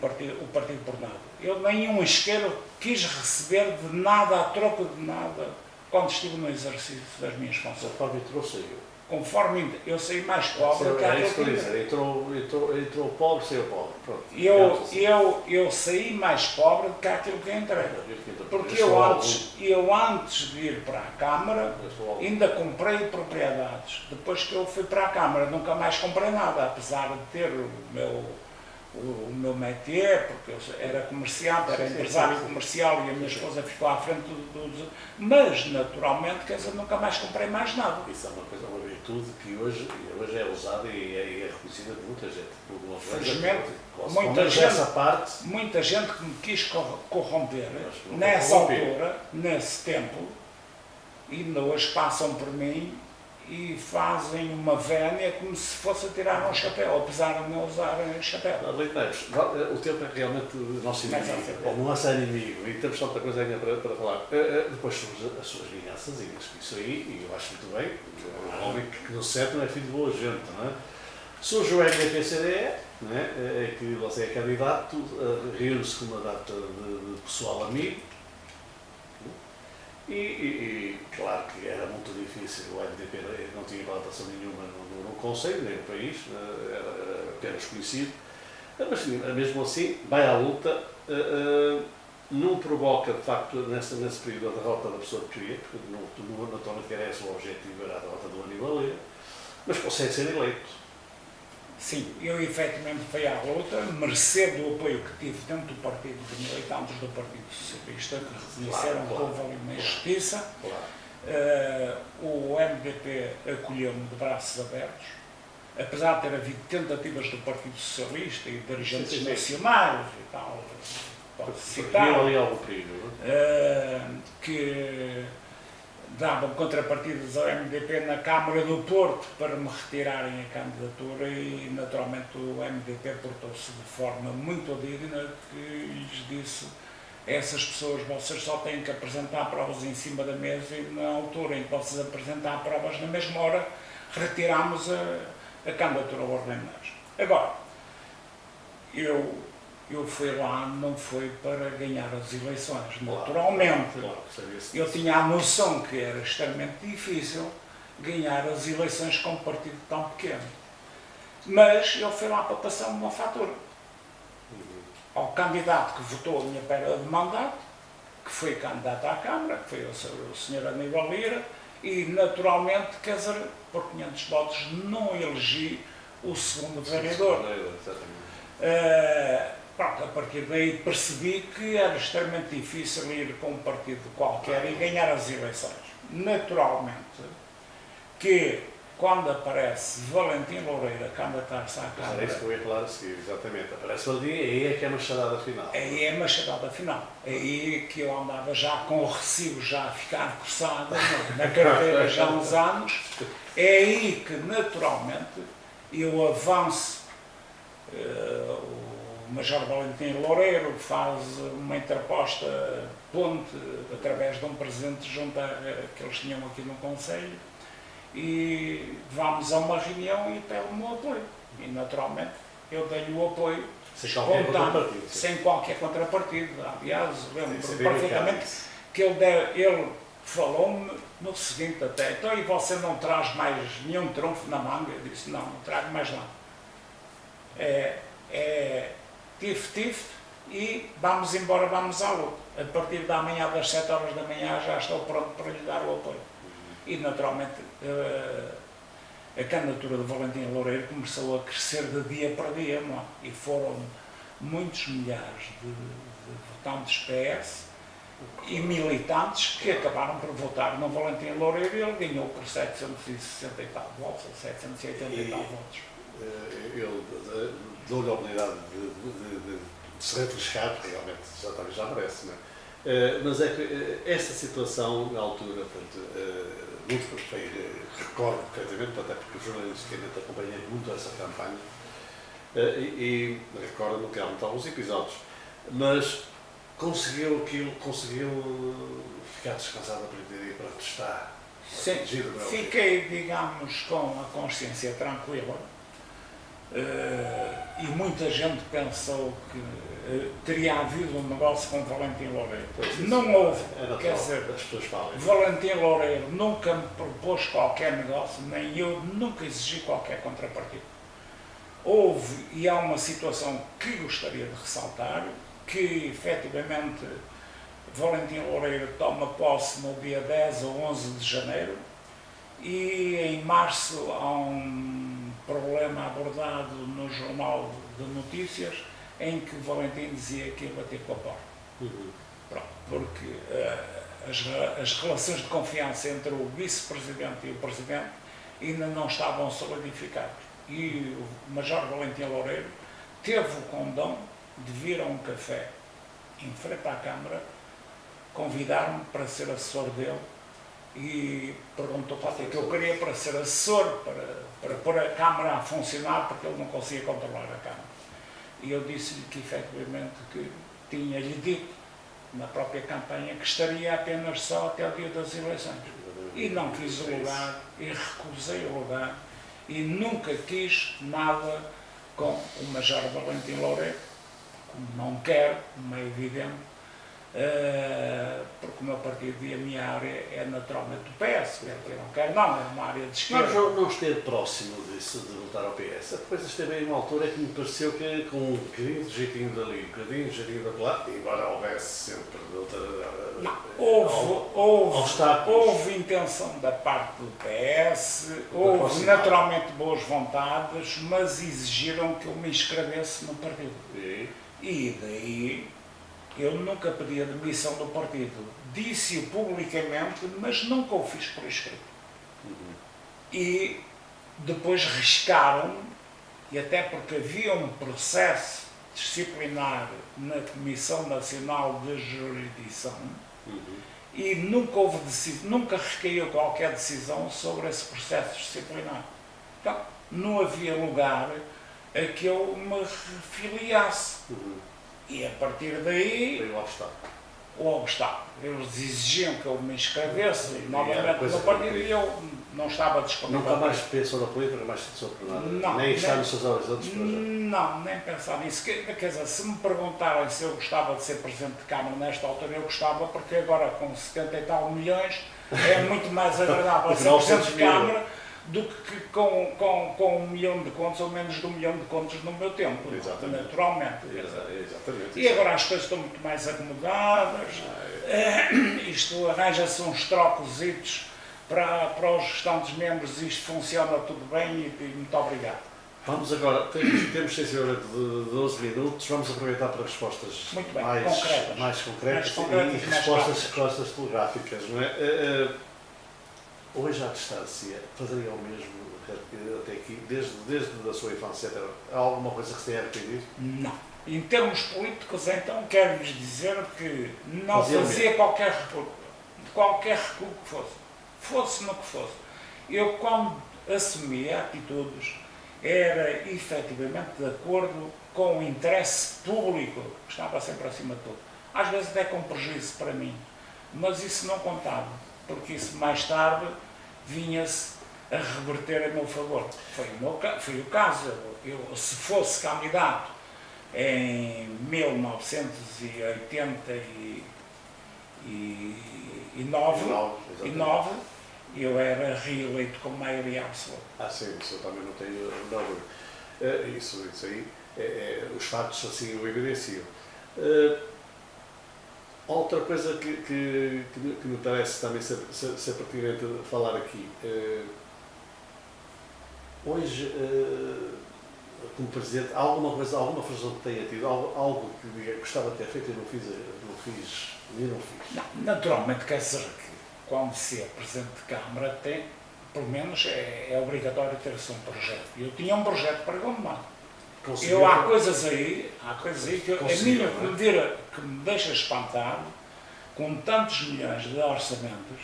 partido por nada. Eu nenhum isqueiro quis receber de nada, a troco de nada, quando estive no exercício das minhas funções. Conforme entrou, saiu. Conforme eu saí mais pobre que aquele que entrou. Entrou pobre, saiu pobre. Pronto. Eu saí mais pobre do que aquilo que entrei. Porque eu antes de ir para a Câmara ainda comprei propriedades. Depois que eu fui para a Câmara nunca mais comprei nada, apesar de ter o meu métier, porque eu era comerciante, era empresário comercial e a minha esposa ficou à frente mas naturalmente, quer dizer, nunca mais comprei mais nada. Isso é uma coisa, uma virtude que hoje é usada e é reconhecida por muita gente. Felizmente, muita gente que me quis corromper nessa altura, nesse tempo, e ainda hoje passam por mim e fazem uma vénia como se fosse a tirar um chapéu, apesar de não usar chapéu. Neves, o tempo é realmente o nosso inimigo, ou nosso inimigo, e temos tanta coisa ainda para falar. Depois surgem as suas vinganças, e isso aí, e eu acho muito bem, o homem que no certo não é filho de boa gente, não é? Surge o MDP-CDE, que você é candidato, reúne-se com uma data de pessoal amigo, e claro que era muito difícil, o MDP não tinha implantação nenhuma no Conselho, nem no país, era apenas conhecido, mas mesmo assim vai à luta, não provoca de facto nesse período a derrota da pessoa que queria, porque naturalmente era esse o objetivo, era a derrota do Aníbal Lia, mas consegue ser eleito. Sim, eu efetivamente fui à luta, mercê do apoio que tive dentro do partido, de militantes do Partido Socialista, que reconheceram que houve ali uma injustiça. O MDP acolheu-me de braços abertos, apesar de ter havido tentativas do Partido Socialista e de dirigentes nacionais e tal, pode citar, que davam contrapartidas ao MDP na Câmara do Porto para me retirarem a candidatura e naturalmente o MDP portou-se de forma muito digna, que lhes disse a essas pessoas: vocês só têm que apresentar provas em cima da mesa, e na altura em que vocês apresentar provas, na mesma hora retirámos a candidatura ao Arlindo Neves. Agora, eu fui lá, não foi para ganhar as eleições, naturalmente. Eu tinha a noção que era extremamente difícil ganhar as eleições com um partido tão pequeno. Mas eu fui lá para passar uma fatura ao candidato que votou a minha perda de mandato, que foi candidato à Câmara, que foi o Sr. Aníbal Lia, e naturalmente, quer dizer, por 500 votos não elegi o segundo vereador. Pronto, a partir daí percebi que era extremamente difícil ir com um partido qualquer e ganhar as eleições. Naturalmente, que quando aparece Valentim Loureira candidatar-se à Câmara... Era isso que eu ia falar a seguir, exatamente. Aparece Valentim, aí é que é a machadada final. Aí é a machadada final. Aí que eu andava já com o recibo já a ficar coçado na carteira já há uns anos. É aí que, naturalmente, eu avanço. O Major Valentim Loureiro faz uma interposta ponte através de um presidente junto que eles tinham aqui no Conselho, e vamos a uma reunião e pede-me o apoio. E naturalmente eu dei-lhe o apoio sem qualquer contrapartida. Aliás, lembro perfeitamente que ele falou-me no seguinte até: então, e você não traz mais nenhum trunfo na manga? Eu disse: não trago mais nada. Tive, e vamos embora, vamos à luta. A partir da manhã, das 7 horas da manhã, já estou pronto para lhe dar o apoio. E, naturalmente, a candidatura de Valentim Loureiro começou a crescer de dia para dia, não é? E foram muitos milhares de votantes PS e militantes que acabaram por votar no Valentim Loureiro e ele ganhou por 760 e tal votos, ou 780 e tal votos. Eu dou-lhe a oportunidade de se refrescar, porque realmente já merece, não é? Mas é que essa situação, na altura, muito recordo perfeitamente, até porque jornalisticamente acompanhei muito essa campanha, e recordo-me que há alguns episódios, mas conseguiu ficar descansado a partir daí para testar. Sim, fiquei, digamos, com a consciência tranquila. E muita gente pensou que teria havido um negócio com Valentim Loureiro. Não houve, quer dizer, Valentim Loureiro nunca me propôs qualquer negócio, nem eu nunca exigi qualquer contrapartida. Houve, e há uma situação que gostaria de ressaltar, que efetivamente Valentim Loureiro toma posse no dia 10 ou 11 de janeiro e em março há um problema abordado no Jornal de Notícias em que Valentim dizia que ia bater com a porta. Pronto, porque as relações de confiança entre o vice-presidente e o presidente ainda não estavam solidificadas. E o Major Valentim Loureiro teve o condão de vir a um café em frente à Câmara, convidar-me para ser assessor dele e perguntou quanto é que eu queria para ser assessor, para pôr a Câmara a funcionar, porque ele não conseguia controlar a Câmara. E eu disse-lhe que, efetivamente, que tinha-lhe dito, na própria campanha, que estaria apenas só até o dia das eleições. E não quis o lugar, e recusei o lugar, e nunca quis nada com o Major Valentim Loureiro, como não quero, como é evidente, porque o meu partido e a minha área é naturalmente o PS, eu não quero, não, é uma área de esquerda. Mas não esteve próximo disso, de voltar ao PS. Depois esteve aí uma altura que me pareceu que com um bocadinho de jeitinho dali, um bocadinho de jeitinho de lá, embora houvesse sempre houve intenção da parte do PS, houve naturalmente boas vontades, mas exigiram que eu me inscrevesse no partido. E daí eu nunca pedi a demissão do partido. Disse-o publicamente, mas nunca o fiz por escrito. E depois riscaram-me, e até porque havia um processo disciplinar na Comissão Nacional de Jurisdição, e nunca recaiu qualquer decisão sobre esse processo disciplinar. Então, não havia lugar a que eu me filiasse. E a partir daí, o obstáculo. Eles exigiam que eu me inscrevesse novamente no partido e eu não estava disponível. Nunca mais pensou na política, mais se pensou por nada? Não, nem está nos seus horizontes? Não, nem pensar nisso. Quer dizer, se me perguntarem se eu gostava de ser Presidente de Câmara nesta altura, eu gostava, porque agora com 70 e tal milhões é muito mais agradável ser Presidente de Câmara do que com 1 milhão de contos ou menos de 1 milhão de contos no meu tempo, naturalmente. Exatamente. E agora as coisas estão muito mais acomodadas, isto arranja-se uns trocositos para os restantes membros, isto funciona tudo bem e muito obrigado. Vamos agora, temos sensivelmente de 12 minutos, vamos aproveitar para respostas mais concretas e respostas telegráficas, não é? Hoje, à distância, fazeria o mesmo até aqui, desde a sua infância até agora? Há alguma coisa que se tenha arrependido? Não. Em termos políticos, então, quero-lhes dizer que não fazia qualquer recuo que fosse no que fosse. Eu, quando assumia atitudes, era efetivamente de acordo com o interesse público, que estava sempre acima de tudo. Às vezes até com prejuízo para mim, mas isso não contava, porque isso mais tarde vinha-se a reverter a meu favor. Foi o caso. Eu, se fosse candidato em 1989, eu era reeleito com maioria absoluta. Sim, isso eu também não tenho dúvida. Isso aí, os fatos assim o evidenciam. Outra coisa que me parece também ser pertinente falar aqui. Hoje, como Presidente, há alguma frustração que tenha tido? Algo que gostava de ter feito e não fiz. Não, naturalmente, quer dizer que quando se é Presidente de Câmara, pelo menos é obrigatório ter-se um projeto. Eu tinha um projeto para Gondomar. Há coisas aí que que me deixa espantado, com tantos milhões de orçamentos.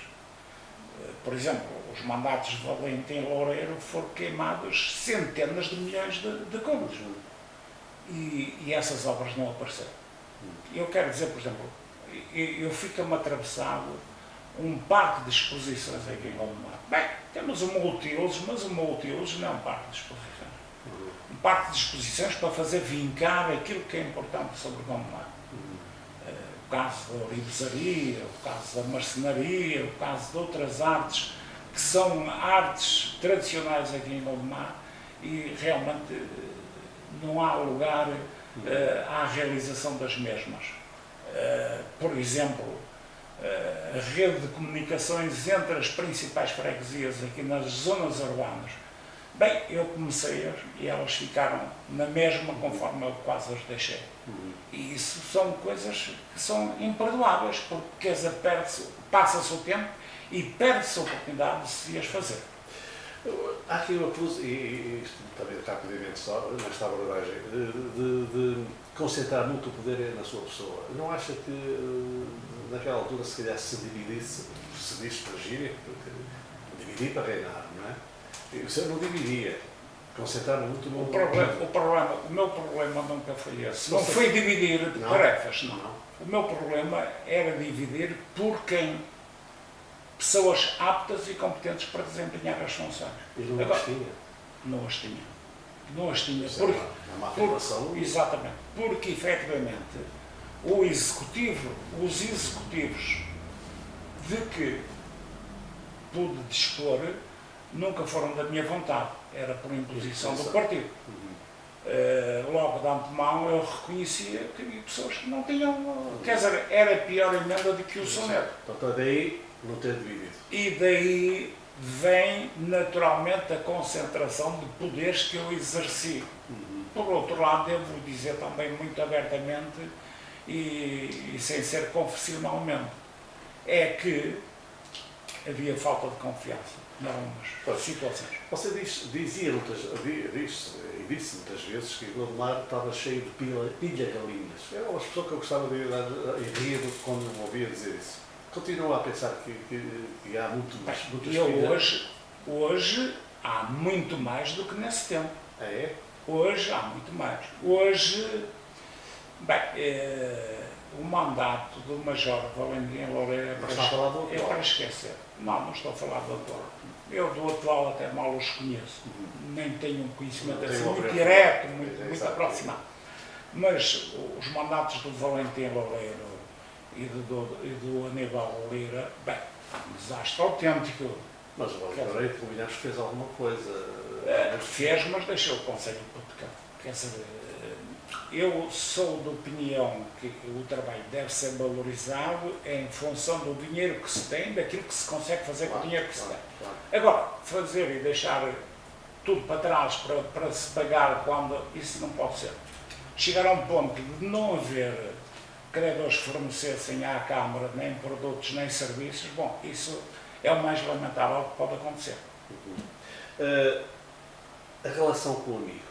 Por exemplo, os mandatos de Valentim Loureiro foram queimados centenas de milhões de contos. E essas obras não apareceram. Eu quero dizer, por exemplo, eu fico-me atravessado um parque de exposições aqui em Gondomar. Bem, temos o Multiusos, mas o Multiusos não é um parque de exposições. Um parque de exposições para fazer vincar aquilo que é importante sobre Gondomar. O caso da orivesaria, o caso da marcenaria, o caso de outras artes, que são artes tradicionais aqui em Gondomar e realmente não há lugar à realização das mesmas. Por exemplo, a rede de comunicações entre as principais freguesias aqui nas zonas urbanas. Bem, eu comecei e elas ficaram na mesma conforme eu quase as deixei. E isso são coisas que são imperdoáveis, porque quer dizer, passa-se o tempo e perde-se a oportunidade de se as fazer. Há aqui uma coisa, e isto também rapidamente só, nesta abordagem, de concentrar muito o poder na sua pessoa. Não acha que naquela altura se calhar se dividisse, se diz para gíria, porque dividir para reinar, não é? O senhor não dividia, concentrava muito no... O meu problema nunca foi esse. Não foi dividir tarefas, não. O meu problema era dividir por quem? Pessoas aptas e competentes para desempenhar as funções. E não as tinha? Não as tinha. Não as tinha. É uma afirmação. Exatamente. Porque, efetivamente, os executivos de que pude dispor nunca foram da minha vontade. Era por imposição do partido. Logo de antemão eu reconhecia que havia pessoas que não tinham... Quer dizer, era pior emenda do que o soneto. Então daí não ter dividido. E daí vem naturalmente a concentração de poderes que eu exerci. Por outro lado, devo dizer também muito abertamente e sem ser confessionalmente, é que havia falta de confiança em algumas situações. Você disse muitas vezes que Gondomar estava cheio de pilha-galinhas. Era uma pessoa que eu gostava de rir quando me ouvia dizer isso. Continua a pensar que há muitas pilhas? Hoje há muito mais do que nesse tempo. É? Hoje há muito mais. Hoje, o mandato do Major Valentim Loureiro é para esquecer. Não estou a falar do atual. Eu do atual até mal os conheço. Nem tenho um conhecimento assim muito direto, muito aproximado. Mas os mandatos do Valentim Loureiro e do Aníbal Lira, um desastre autêntico. Mas o Valentim Loureiro, convenhamos que fez alguma coisa. Fez, mas deixou o Conselho hipotecado. Quer dizer, eu sou da opinião que o trabalho deve ser valorizado em função do dinheiro que se tem, daquilo que se consegue fazer com o dinheiro que se tem. Agora, fazer e deixar tudo para trás para se pagar quando isso não pode ser. Chegar a um ponto de não haver credores que fornecessem à Câmara nem produtos nem serviços, bom, isso é o mais lamentável que pode acontecer. A relação com amigos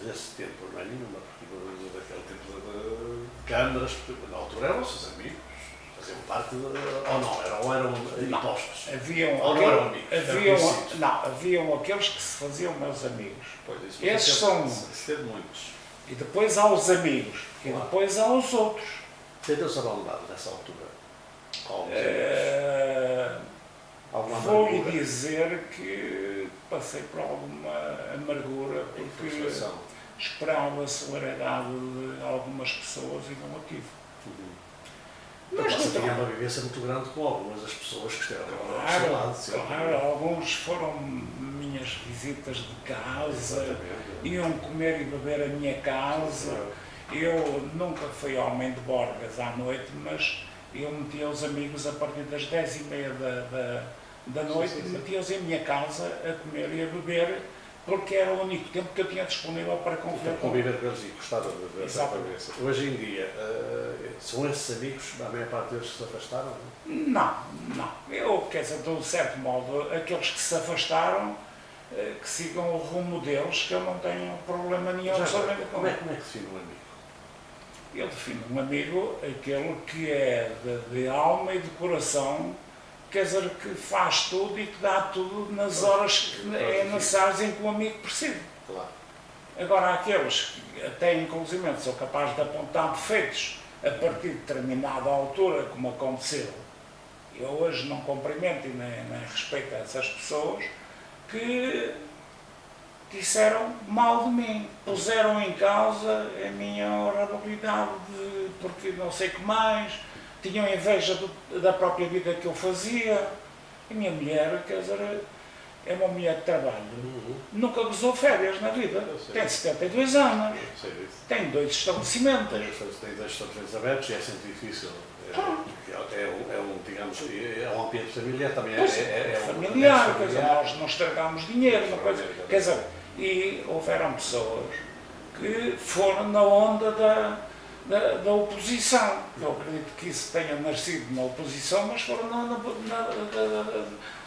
desse tempo, não é nenhuma, porque daquele tempo de câmaras, na altura eram os seus amigos, faziam parte ou não, eram impostos. Haviam aqueles que se faziam meus amigos. Pois, isso esses são muitos. E depois há os amigos, e depois há os outros. Tentam-se abandonar nessa altura? Vou-lhe dizer que passei por alguma amargura, porque esperava a solidariedade de algumas pessoas e não a tive. Mas você tinha uma vivência muito grande com algumas das pessoas que estiveram ao seu lado. Claro, alguns foram minhas visitas de casa, iam comer e beber a minha casa, Eu nunca fui homem de borgas à noite, mas eu metia os amigos a partir das 10h30 da noite, metia-os em minha casa a comer e a beber, porque era o único tempo que eu tinha disponível para conviver com eles e gostava de ver essa conversa. Hoje em dia, são esses amigos, a maior parte deles que se afastaram? Não, não. Eu, quer dizer, de um certo modo, aqueles que se afastaram, que sigam o rumo deles, que eu não tenho problema nenhum somente com ele. Como é que define um amigo? Eu defino um amigo aquele que é de alma e de coração, quer dizer, que faz tudo e que dá tudo nas horas que é necessário em que o amigo precisa. Claro. Agora, há aqueles que até inclusive são capazes de apontar defeitos a partir de determinada altura, como aconteceu. Eu hoje não cumprimento e nem respeito essas pessoas que disseram mal de mim, puseram em causa a minha honorabilidade, porque não sei o que mais, tinham inveja da própria vida que eu fazia. A minha mulher, quer dizer, é uma mulher de trabalho, nunca gozou férias na vida, tem 72 anos, tem 2 estabelecimentos. Tem 2 estabelecimentos abertos e é sempre difícil. É um ambiente familiar também. Familiar, quer dizer, nós não estragamos dinheiro, quer dizer, e houveram pessoas que foram na onda da oposição. Eu acredito que isso tenha nascido na oposição, mas foram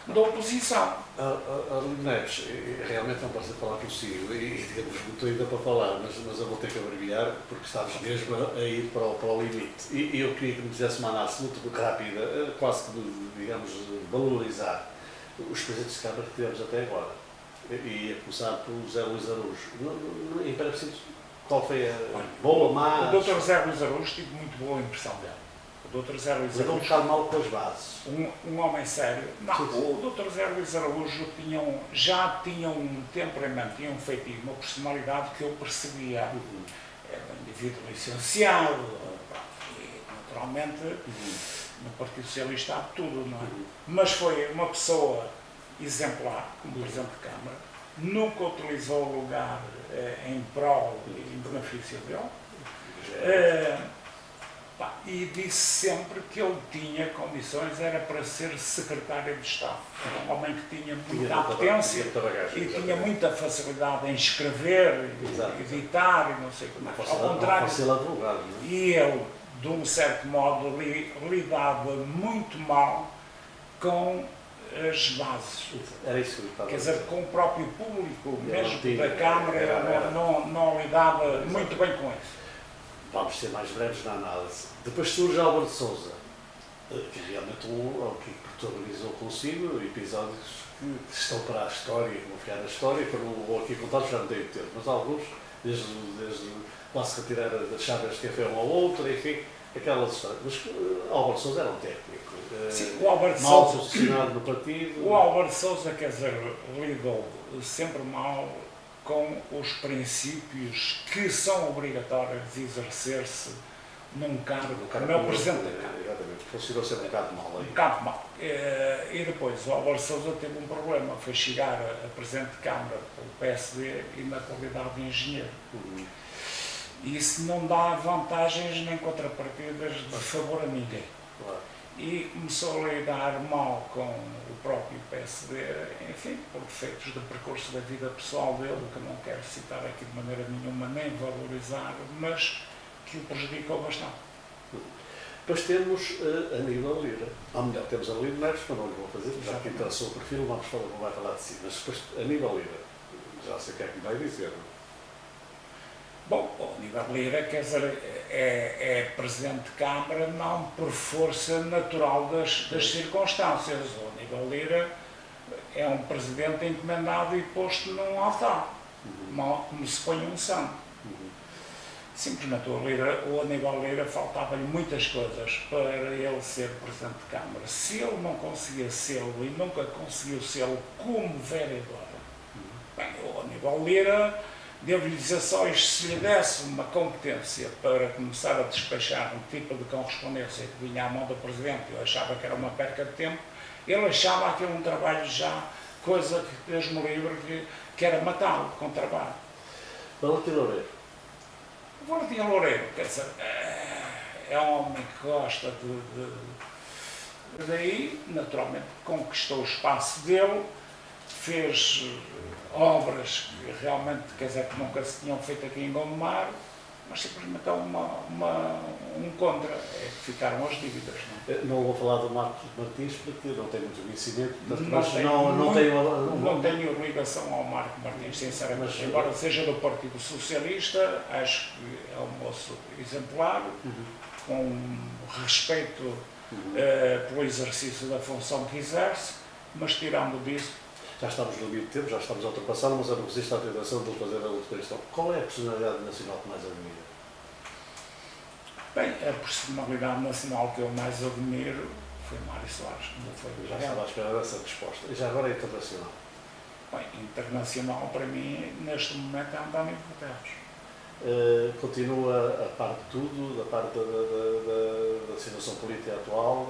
da oposição. Arlindo Neves, realmente não posso falar consigo e temos muito ainda para falar, mas eu vou ter que abreviar porque estamos mesmo a ir para o limite. E eu queria que me fizesse uma análise muito rápida, quase que, digamos, valorizar os presidentes de Câmara que tivemos até agora. E a começar pelo José Luís Araújo. Em princípio, qual foi a boa, má? O Dr. José Luís Araújo tive muito boa impressão dele. O Dr. José Luís Araújo. Um bocado mal com as bases. Um homem sério. Não, o Dr. José Luís Araújo já tinha um temperamento, tinha um feitio, uma personalidade que eu percebia. Era um indivíduo licenciado, e naturalmente no Partido Socialista há tudo, não é? Mas foi uma pessoa exemplar, como Presidente de Câmara, nunca utilizou o lugar em prol e em benefício dele, e disse sempre que ele tinha condições, era para ser secretário de Estado. Era um homem que tinha muita apetência e tinha muita facilidade em escrever, editar e não sei o que mais. Ao contrário, e ele, de um certo modo, lidava muito mal com as bases. Era isso que quer dizer, com o próprio público, mesmo da Câmara, não lidava muito bem com isso. Vamos ser mais breves na análise. Depois surge Álvaro de Sousa, que realmente que protagonizou consigo episódios que estão para a história, que vão ficar na história, que eu não vou aqui contar, já não tenho tempo, mas alguns, desde quase retirar das chaves de café um ao outro, enfim, aquelas histórias. Mas Álvaro de Sousa era um técnico. Sim, o Álvaro de mal Sousa, posicionado no partido. O Álvaro de Sousa, quer dizer, lidou sempre mal com os princípios que são obrigatórios de exercer-se num cargo como é o Presidente da Câmara. Exatamente, funcionou sempre um bocado mal. Um bocado mal. E depois o Álvaro de Sousa teve um problema, foi chegar a Presidente de Câmara pelo PSD e na qualidade de engenheiro. E isso não dá vantagens nem contrapartidas de favor a ninguém. Claro. E começou a lidar mal com o próprio PSD, enfim, por defeitos do percurso da vida pessoal dele, que não quero citar aqui de maneira nenhuma, nem valorizar, mas que o prejudicou bastante. Depois temos Aníbal Lira. Ou melhor, temos Arlindo Neves, mas não lhe vou fazer, já que interessou o perfil, não vai falar de si. Mas depois Aníbal Lira, já sei o que é que vai dizer. Bom, o Aníbal Lira, quer dizer, é Presidente de Câmara não por força natural das circunstâncias. O Aníbal Lira é um Presidente encomendado e posto num altar, como se põe um santo. Simplesmente o Aníbal Lira faltava-lhe muitas coisas para ele ser Presidente de Câmara. Se ele não conseguia sê-lo e nunca conseguiu sê-lo como vereador, bem, o Aníbal Lira, devo-lhe dizer só isto, se lhe desse uma competência para começar a despachar um tipo de correspondência que vinha à mão do Presidente, eu achava que era uma perca de tempo, ele achava aquilo um trabalho já, coisa que Deus me livre, que era matá-lo com trabalho. Valentim Loureiro. O Valentim Loureiro, quer dizer, é um homem que gosta daí, naturalmente, conquistou o espaço dele, fez obras que realmente, quer dizer, que nunca se tinham feito aqui em Gondomar, mas simplesmente há um contra, é que ficaram as dívidas. Não vou falar do Marcos Martins porque não tenho muito conhecimento, não tenho ligação ao Marco Martins, sinceramente, mas, embora seja do Partido Socialista, acho que é um moço exemplar, com respeito pelo exercício da função que exerce, mas tirando disso. Já estamos no limite de tempo, já estamos a ultrapassar, mas eu não resisto à tentação de fazer a outra questão. Qual é a personalidade nacional que mais admira? Bem, a personalidade nacional que eu mais admiro foi Mário Soares, como foi. Já estava à espera dessa resposta. E já agora é internacional? Bem, internacional para mim, neste momento, é António Guterres. Continua a par de tudo, da parte da situação política atual,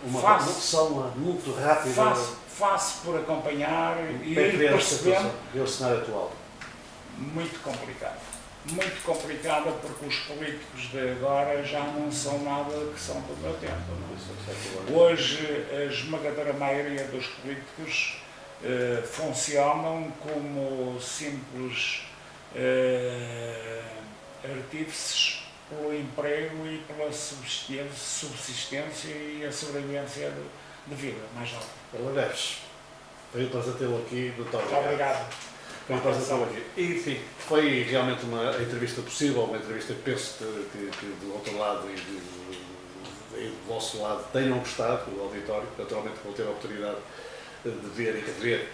uma noção muito rápida. Faço por acompanhar e ir percebendo. Ver o cenário atual. Muito complicado. Muito complicada porque os políticos de agora já não são nada que são do meu tempo. Não? Hoje, a esmagadora maioria dos políticos funcionam como simples artífices pelo emprego e pela subsistência e a sobrevivência de vida, mais alta. Ela Neves, foi um prazer tê-lo aqui. Muito obrigado. Foi um prazer tê-lo aqui. E, enfim, foi realmente uma entrevista possível, uma entrevista que penso que do outro lado e do vosso lado tenham gostado, o auditório. Naturalmente vou ter a oportunidade de ver e rever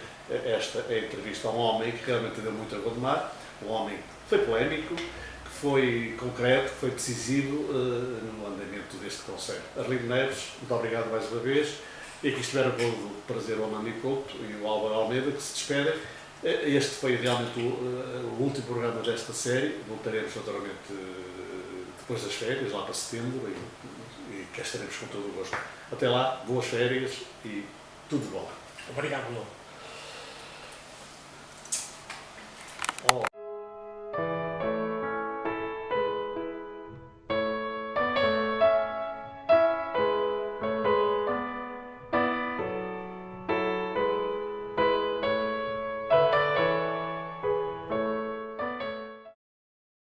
esta entrevista a um homem que realmente deu muito a Gondomar, um homem que foi polémico, que foi concreto, que foi decisivo no andamento deste Conselho. Arlindo Neves, muito obrigado mais uma vez. E aqui estiveram com o prazer o Amando Couto e o Álvaro Almeida, que se despedem. Este foi realmente o último programa desta série. Voltaremos naturalmente depois das férias, lá para setembro, e cá estaremos com todo o gosto. Até lá, boas férias e tudo de bom. Obrigado, Lô.